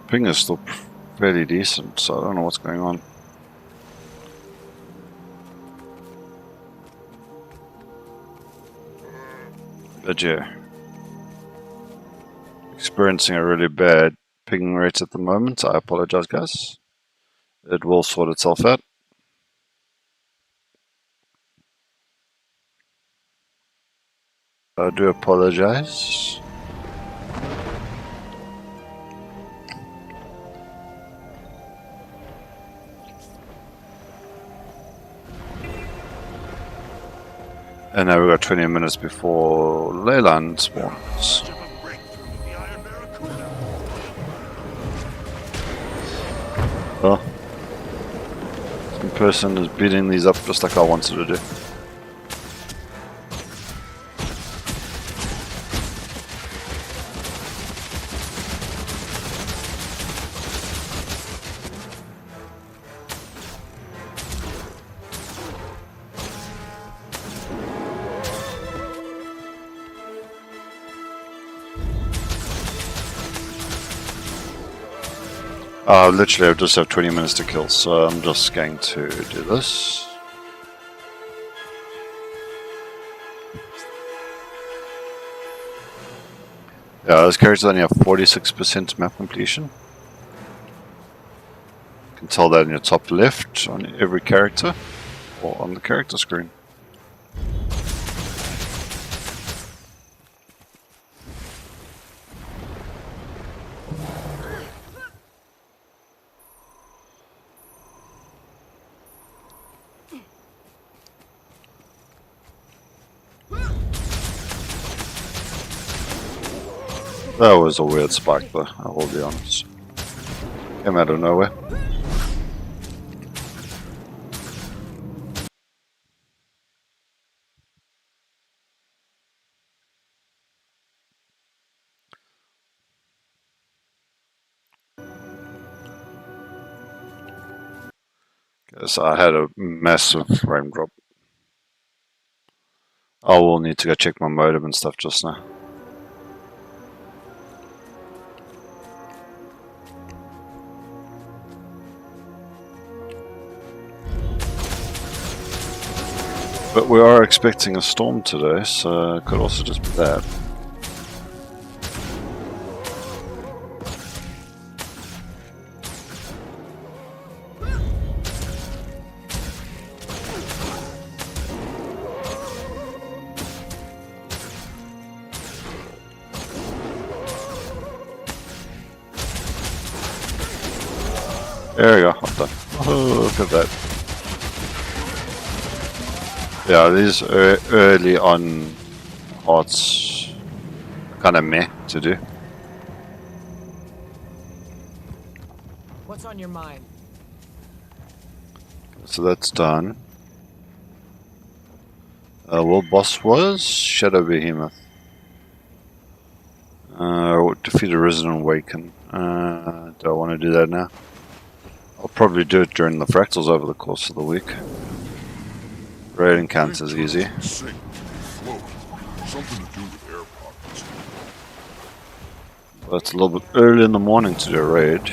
Ping is still fairly decent, so I don't know what's going on. But yeah, experiencing a really bad ping rate at the moment. I apologize, guys. It will sort itself out. I do apologize. And now we've got 20 minutes before Leyland spawns. Well, some person is beating these up just like I wanted to do. Literally I just have 20 minutes to kill, so I'm just going to do this. Yeah, this character only have 46% map completion. You can tell that in your top left on every character, or on the character screen. That was a weird spike though, I will be honest. Came out of nowhere. Yes, I had a massive frame drop. I will need to go check my modem and stuff just now. But we are expecting a storm today, so it could also just be that. There we go, I'm done. Oh, look at that. Yeah, these early on hearts kind of meh to do. What's on your mind? So that's done. World boss was Shadow Behemoth. Defeat a Resident Awaken. Do I want to do that now? I'll probably do it during the fractals over the course of the week. Raid encounters easy. Sink, float, something to do with air pockets. But it's a little bit early in the morning to do a raid.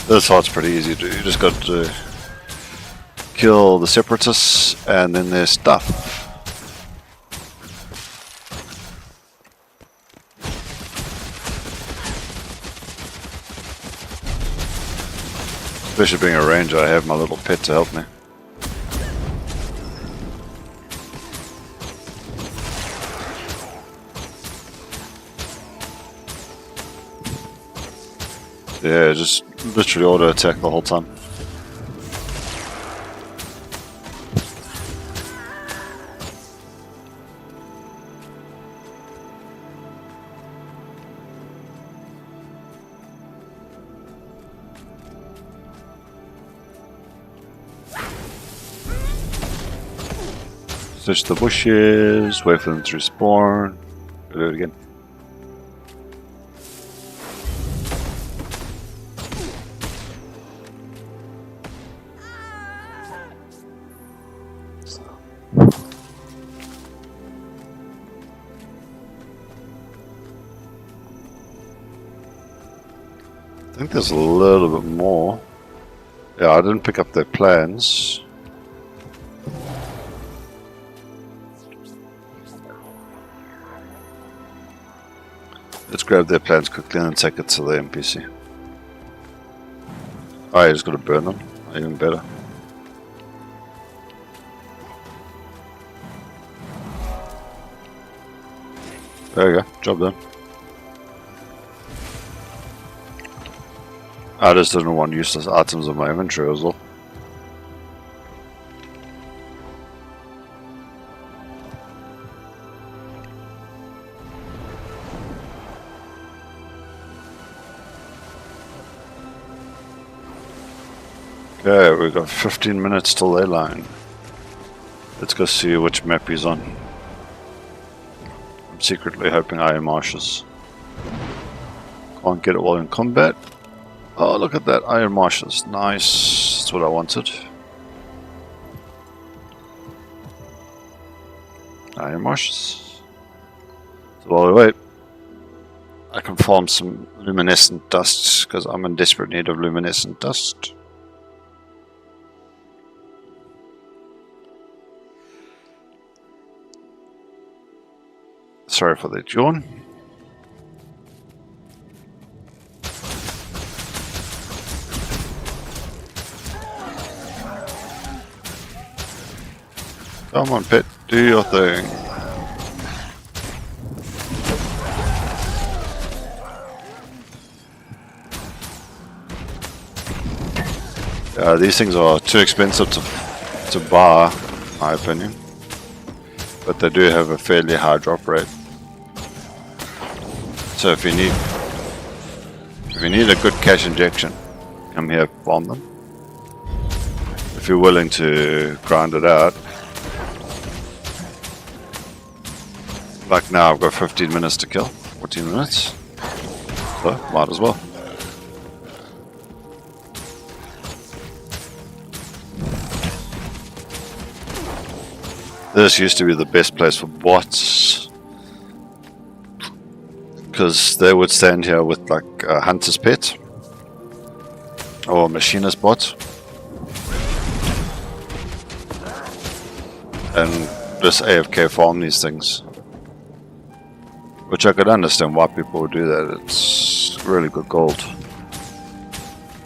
This part's pretty easy to do. You just got to kill the separatists and then their stuff. Especially being a ranger, I have my little pet to help me. Yeah, just literally auto attack the whole time. Search the bushes, wait for them to respawn. Do it again. I think there's a little bit more. Yeah, I didn't pick up their plans. Let's grab their plans quickly and take it to the NPC. Oh, you just gotta burn them. Even better. There you go, job done. I just didn't want useless items in my inventory as well. Okay, we've got 15 minutes till they line. Let's go see which map he's on. I'm secretly hoping Iron Marshes. Can't get it while in combat. Oh, look at that, Iron Marshes. Nice, that's what I wanted. Iron Marshes. So while we wait, I can farm some luminescent dust, because I'm in desperate need of luminescent dust. Sorry for that yawn. Come on, pet, do your thing. These things are too expensive to buy, in my opinion. But they do have a fairly high drop rate. So if you need a good cash injection, come here, farm them. if you're willing to grind it out. Like now I've got 15 minutes to kill, 14 minutes, so might as well. This used to be the best place for bots, because they would stand here with like a hunter's pet or a machinist bot and just AFK farm these things, which I could understand why people would do that. It's really good gold,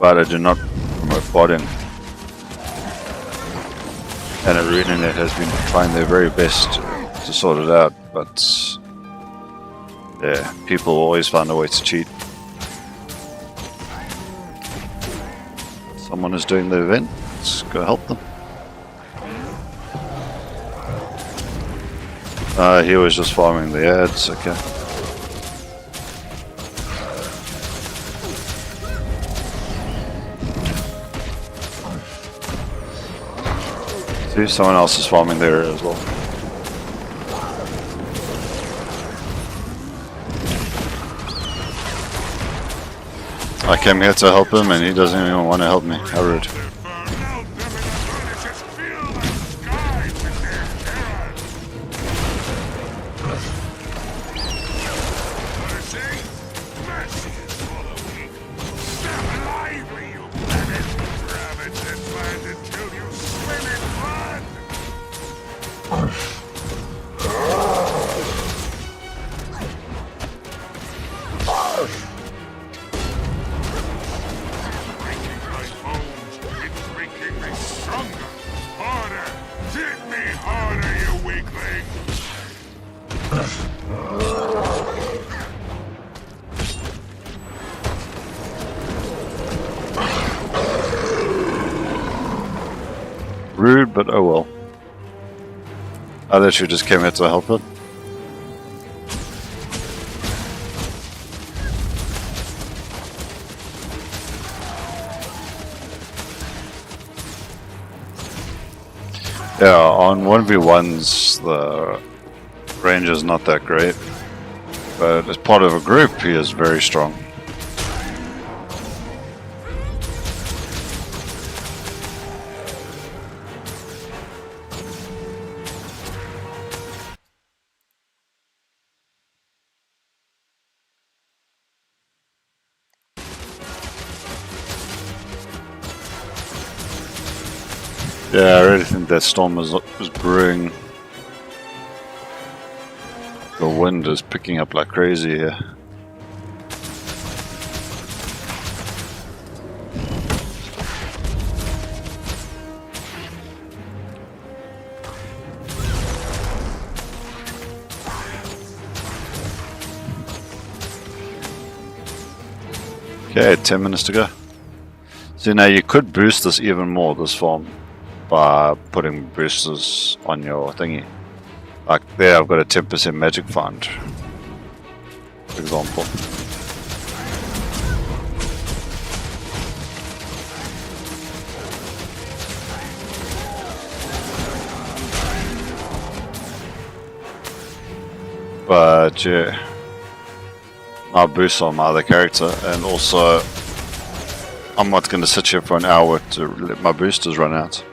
but I do not promote botting. And ArenaNet has been trying their very best to sort it out, but yeah, people always find a way to cheat. Someone is doing the event, let's go help them. He was just farming the ads, okay. See, someone else is farming there as well. I came here to help him and he doesn't even want to help me. How rude. Rude, but oh well. I literally just came here to help him. Yeah, on 1v1s the range is not that great, but as part of a group he is very strong. Yeah, I really think that storm is brewing. The wind is picking up like crazy here. Okay, 10 minutes to go. So now you could boost this even more, this farm, by putting boosters on your thingy. Like there I've got a 10% magic fund, for example. But yeah, I'll boost on my other character, and also I'm not going to sit here for an hour to let my boosters run out.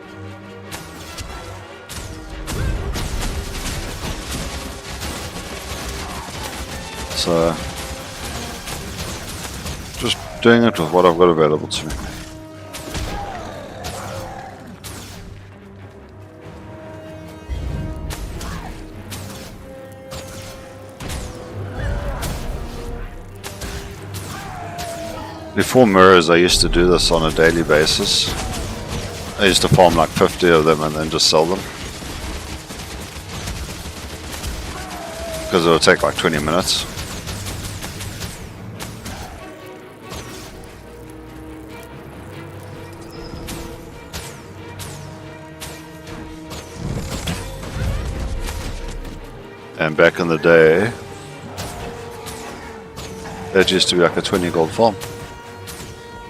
So, just doing it with what I've got available to me. Before mirrors, I used to do this on a daily basis. I used to farm like 50 of them and then just sell them, because it would take like 20 minutes. And back in the day, that used to be like a 20 gold farm.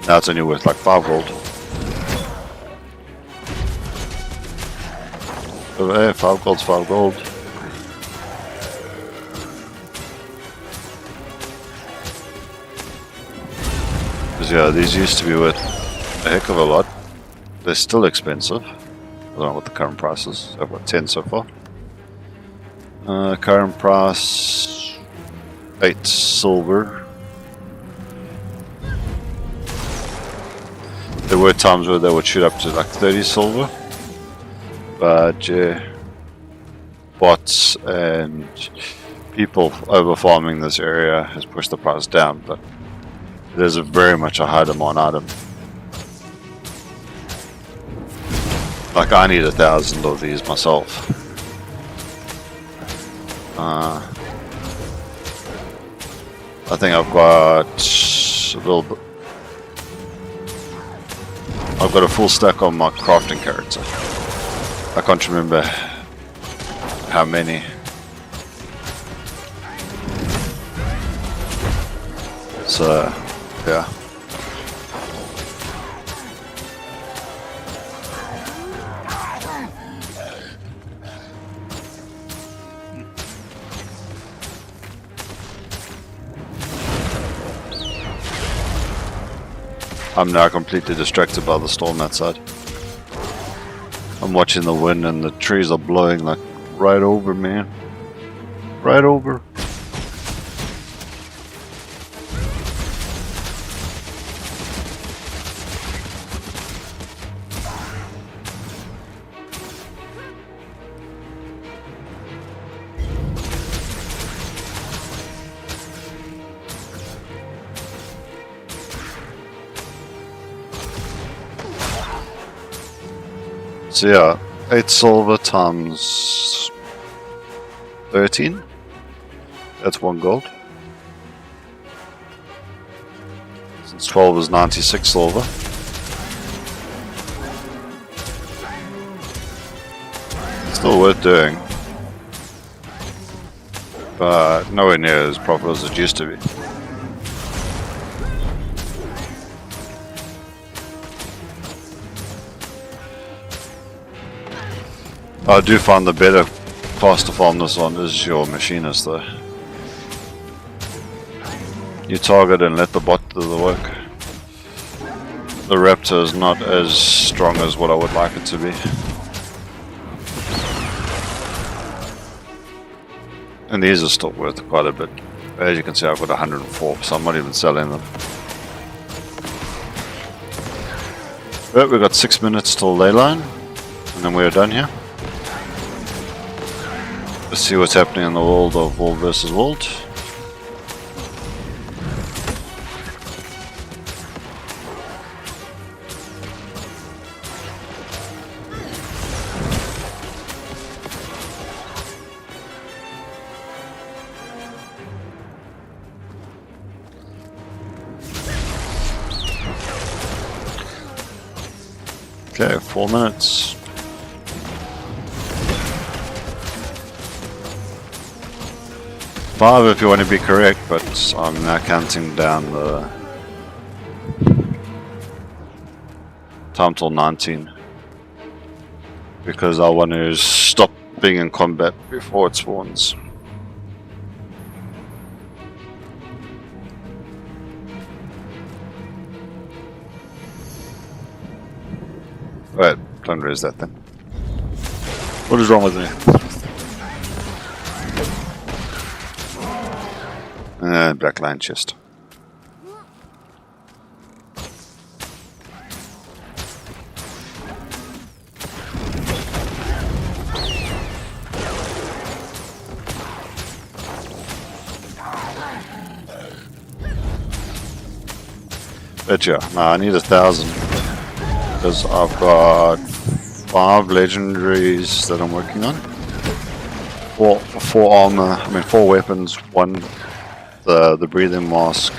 Now it's only worth like 5 gold. Oh, hey, 5 gold's 5 gold. Because yeah, these used to be worth a heck of a lot. They're still expensive. I don't know what the current price is. I've got 10 so far. Current price 8 silver. There were times where they would shoot up to like 30 silver. But yeah, bots and people over farming this area has pushed the price down, but there's very much a high demand item. Like I need 1,000 of these myself. I think I've got a little bit. I've got a full stack on my crafting character. I can't remember how many. So, yeah. I'm now completely distracted by the storm outside. I'm watching the wind and the trees are blowing like right over, man. Right over. So yeah, 8 silver times 13. That's 1 gold. Since 12 is 96 silver. Still worth doing. But nowhere near as profitable as it used to be. I do find the better class to farm this on is your machinist though. You target and let the bot do the work. The raptor is not as strong as what I would like it to be. And these are still worth quite a bit. As you can see, I've got 104, so I'm not even selling them. But we've got 6 minutes till dayline, and then we're done here. Let's see what's happening in the world of World versus World. Okay, 4 minutes. Five if you want to be correct, but I'm now counting down the time till 19 because I want to stop being in combat before it spawns. Right, don't raise that then. What is wrong with me? Black line chest. But yeah, no, I need 1,000 because I've got 5 legendaries that I'm working on. 4 armor, 4 weapons, 1 the breathing mask.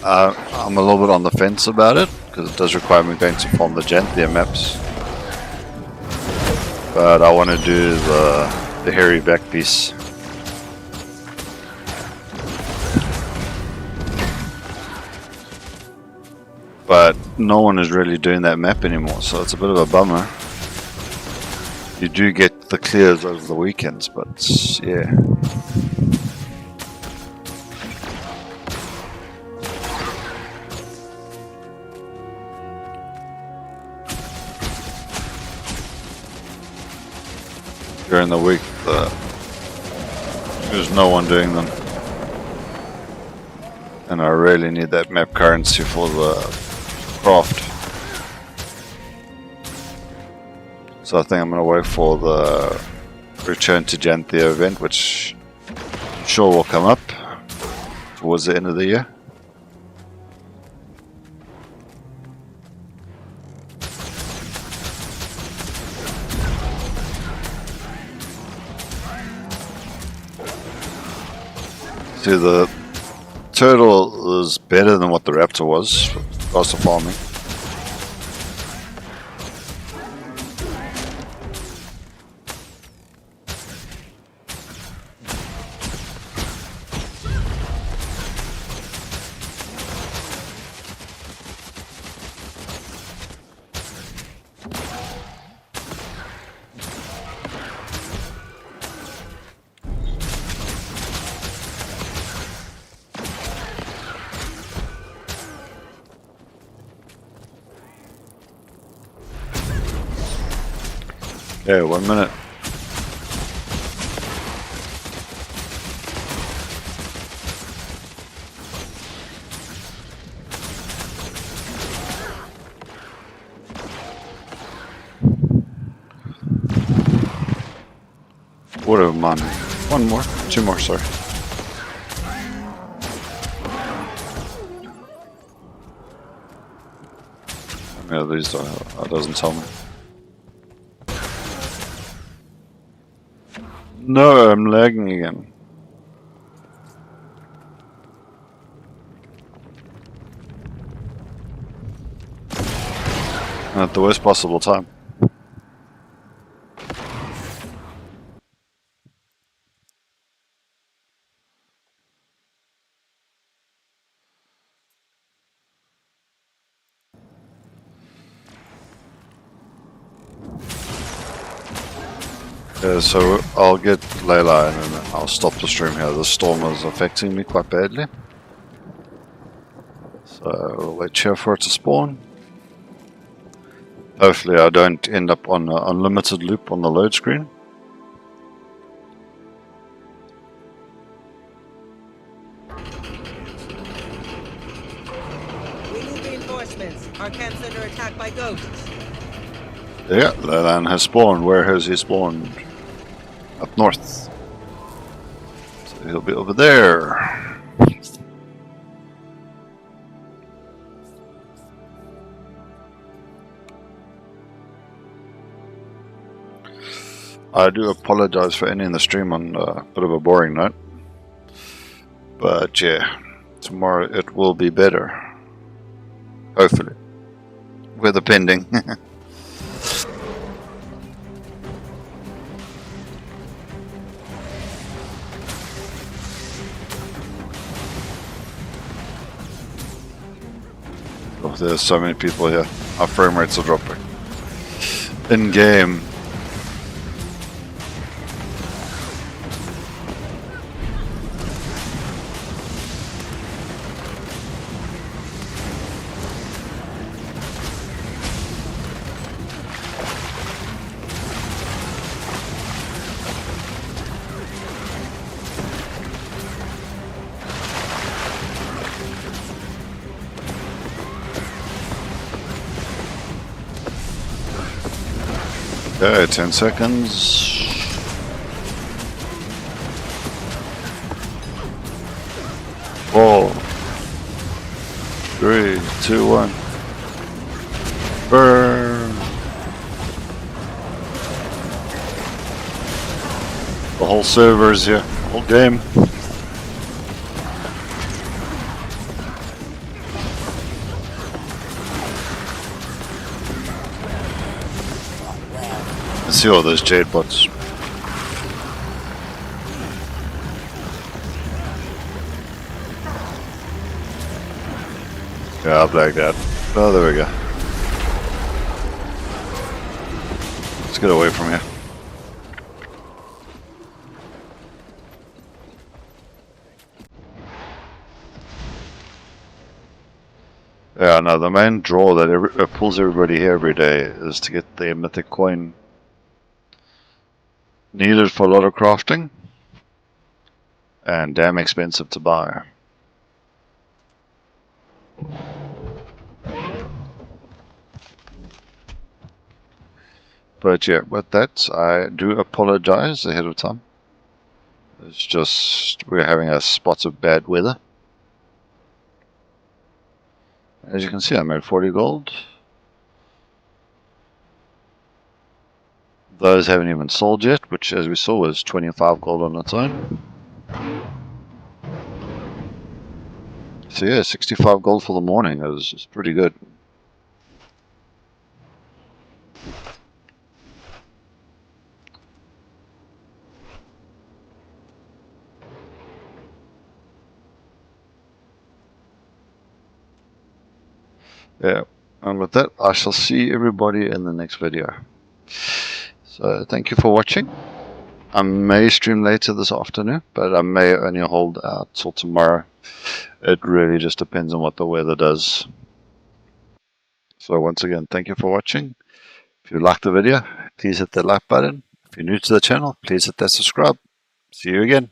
I'm a little bit on the fence about it because it does require me going to farm the Janthia maps. But I want to do the hairy back piece. no one is really doing that map anymore, so it's a bit of a bummer. You do get the clears over the weekends, but yeah. During the week, there's no one doing them. And I really need that map currency for the craft. So I think I'm going to wait for the Return to Janthea event, which I'm sure will come up towards the end of the year. See, the turtle is better than what the raptor was for cost of farming. Yeah, 1 minute. Whatever, man. One more, two more, sorry. Yeah, these doesn't tell me. No, I'm lagging again. At the worst possible time. Yeah, so I'll get Layla and then I'll stop the stream here. The storm is affecting me quite badly. So we'll wait here for it to spawn. Hopefully I don't end up on an unlimited loop on the load screen. We need reinforcements. Our camp's under attack by ghosts. Yeah, Leyland has spawned. Where has he spawned? Up north. So he'll be over there. I do apologize for ending the stream on a bit of a boring note. But yeah, tomorrow it will be better. Hopefully. Weather pending. Oh, there's so many people here. Our frame rates are dropping. In game. Okay, 10 seconds. Four, 3, 2, 1. Burn. The whole server is here. Whole game. See all those jade bots. Yeah, I'll black that. Oh, there we go. Let's get away from here. Yeah, no, the main draw that pulls everybody here every day is to get the mythic coin. Needed for a lot of crafting, and damn expensive to buy. But yeah, with that, I do apologize ahead of time. It's just we're having a spot of bad weather. As you can see, I made 40 gold. Those haven't even sold yet, which as we saw was 25 gold on its own. So yeah, 65 gold for the morning is pretty good. Yeah, and with that, I shall see everybody in the next video. So thank you for watching. I may stream later this afternoon, but I may only hold out till tomorrow. It really just depends on what the weather does. So once again, thank you for watching. If you liked the video, please hit the like button. If you're new to the channel, please hit that subscribe. See you again.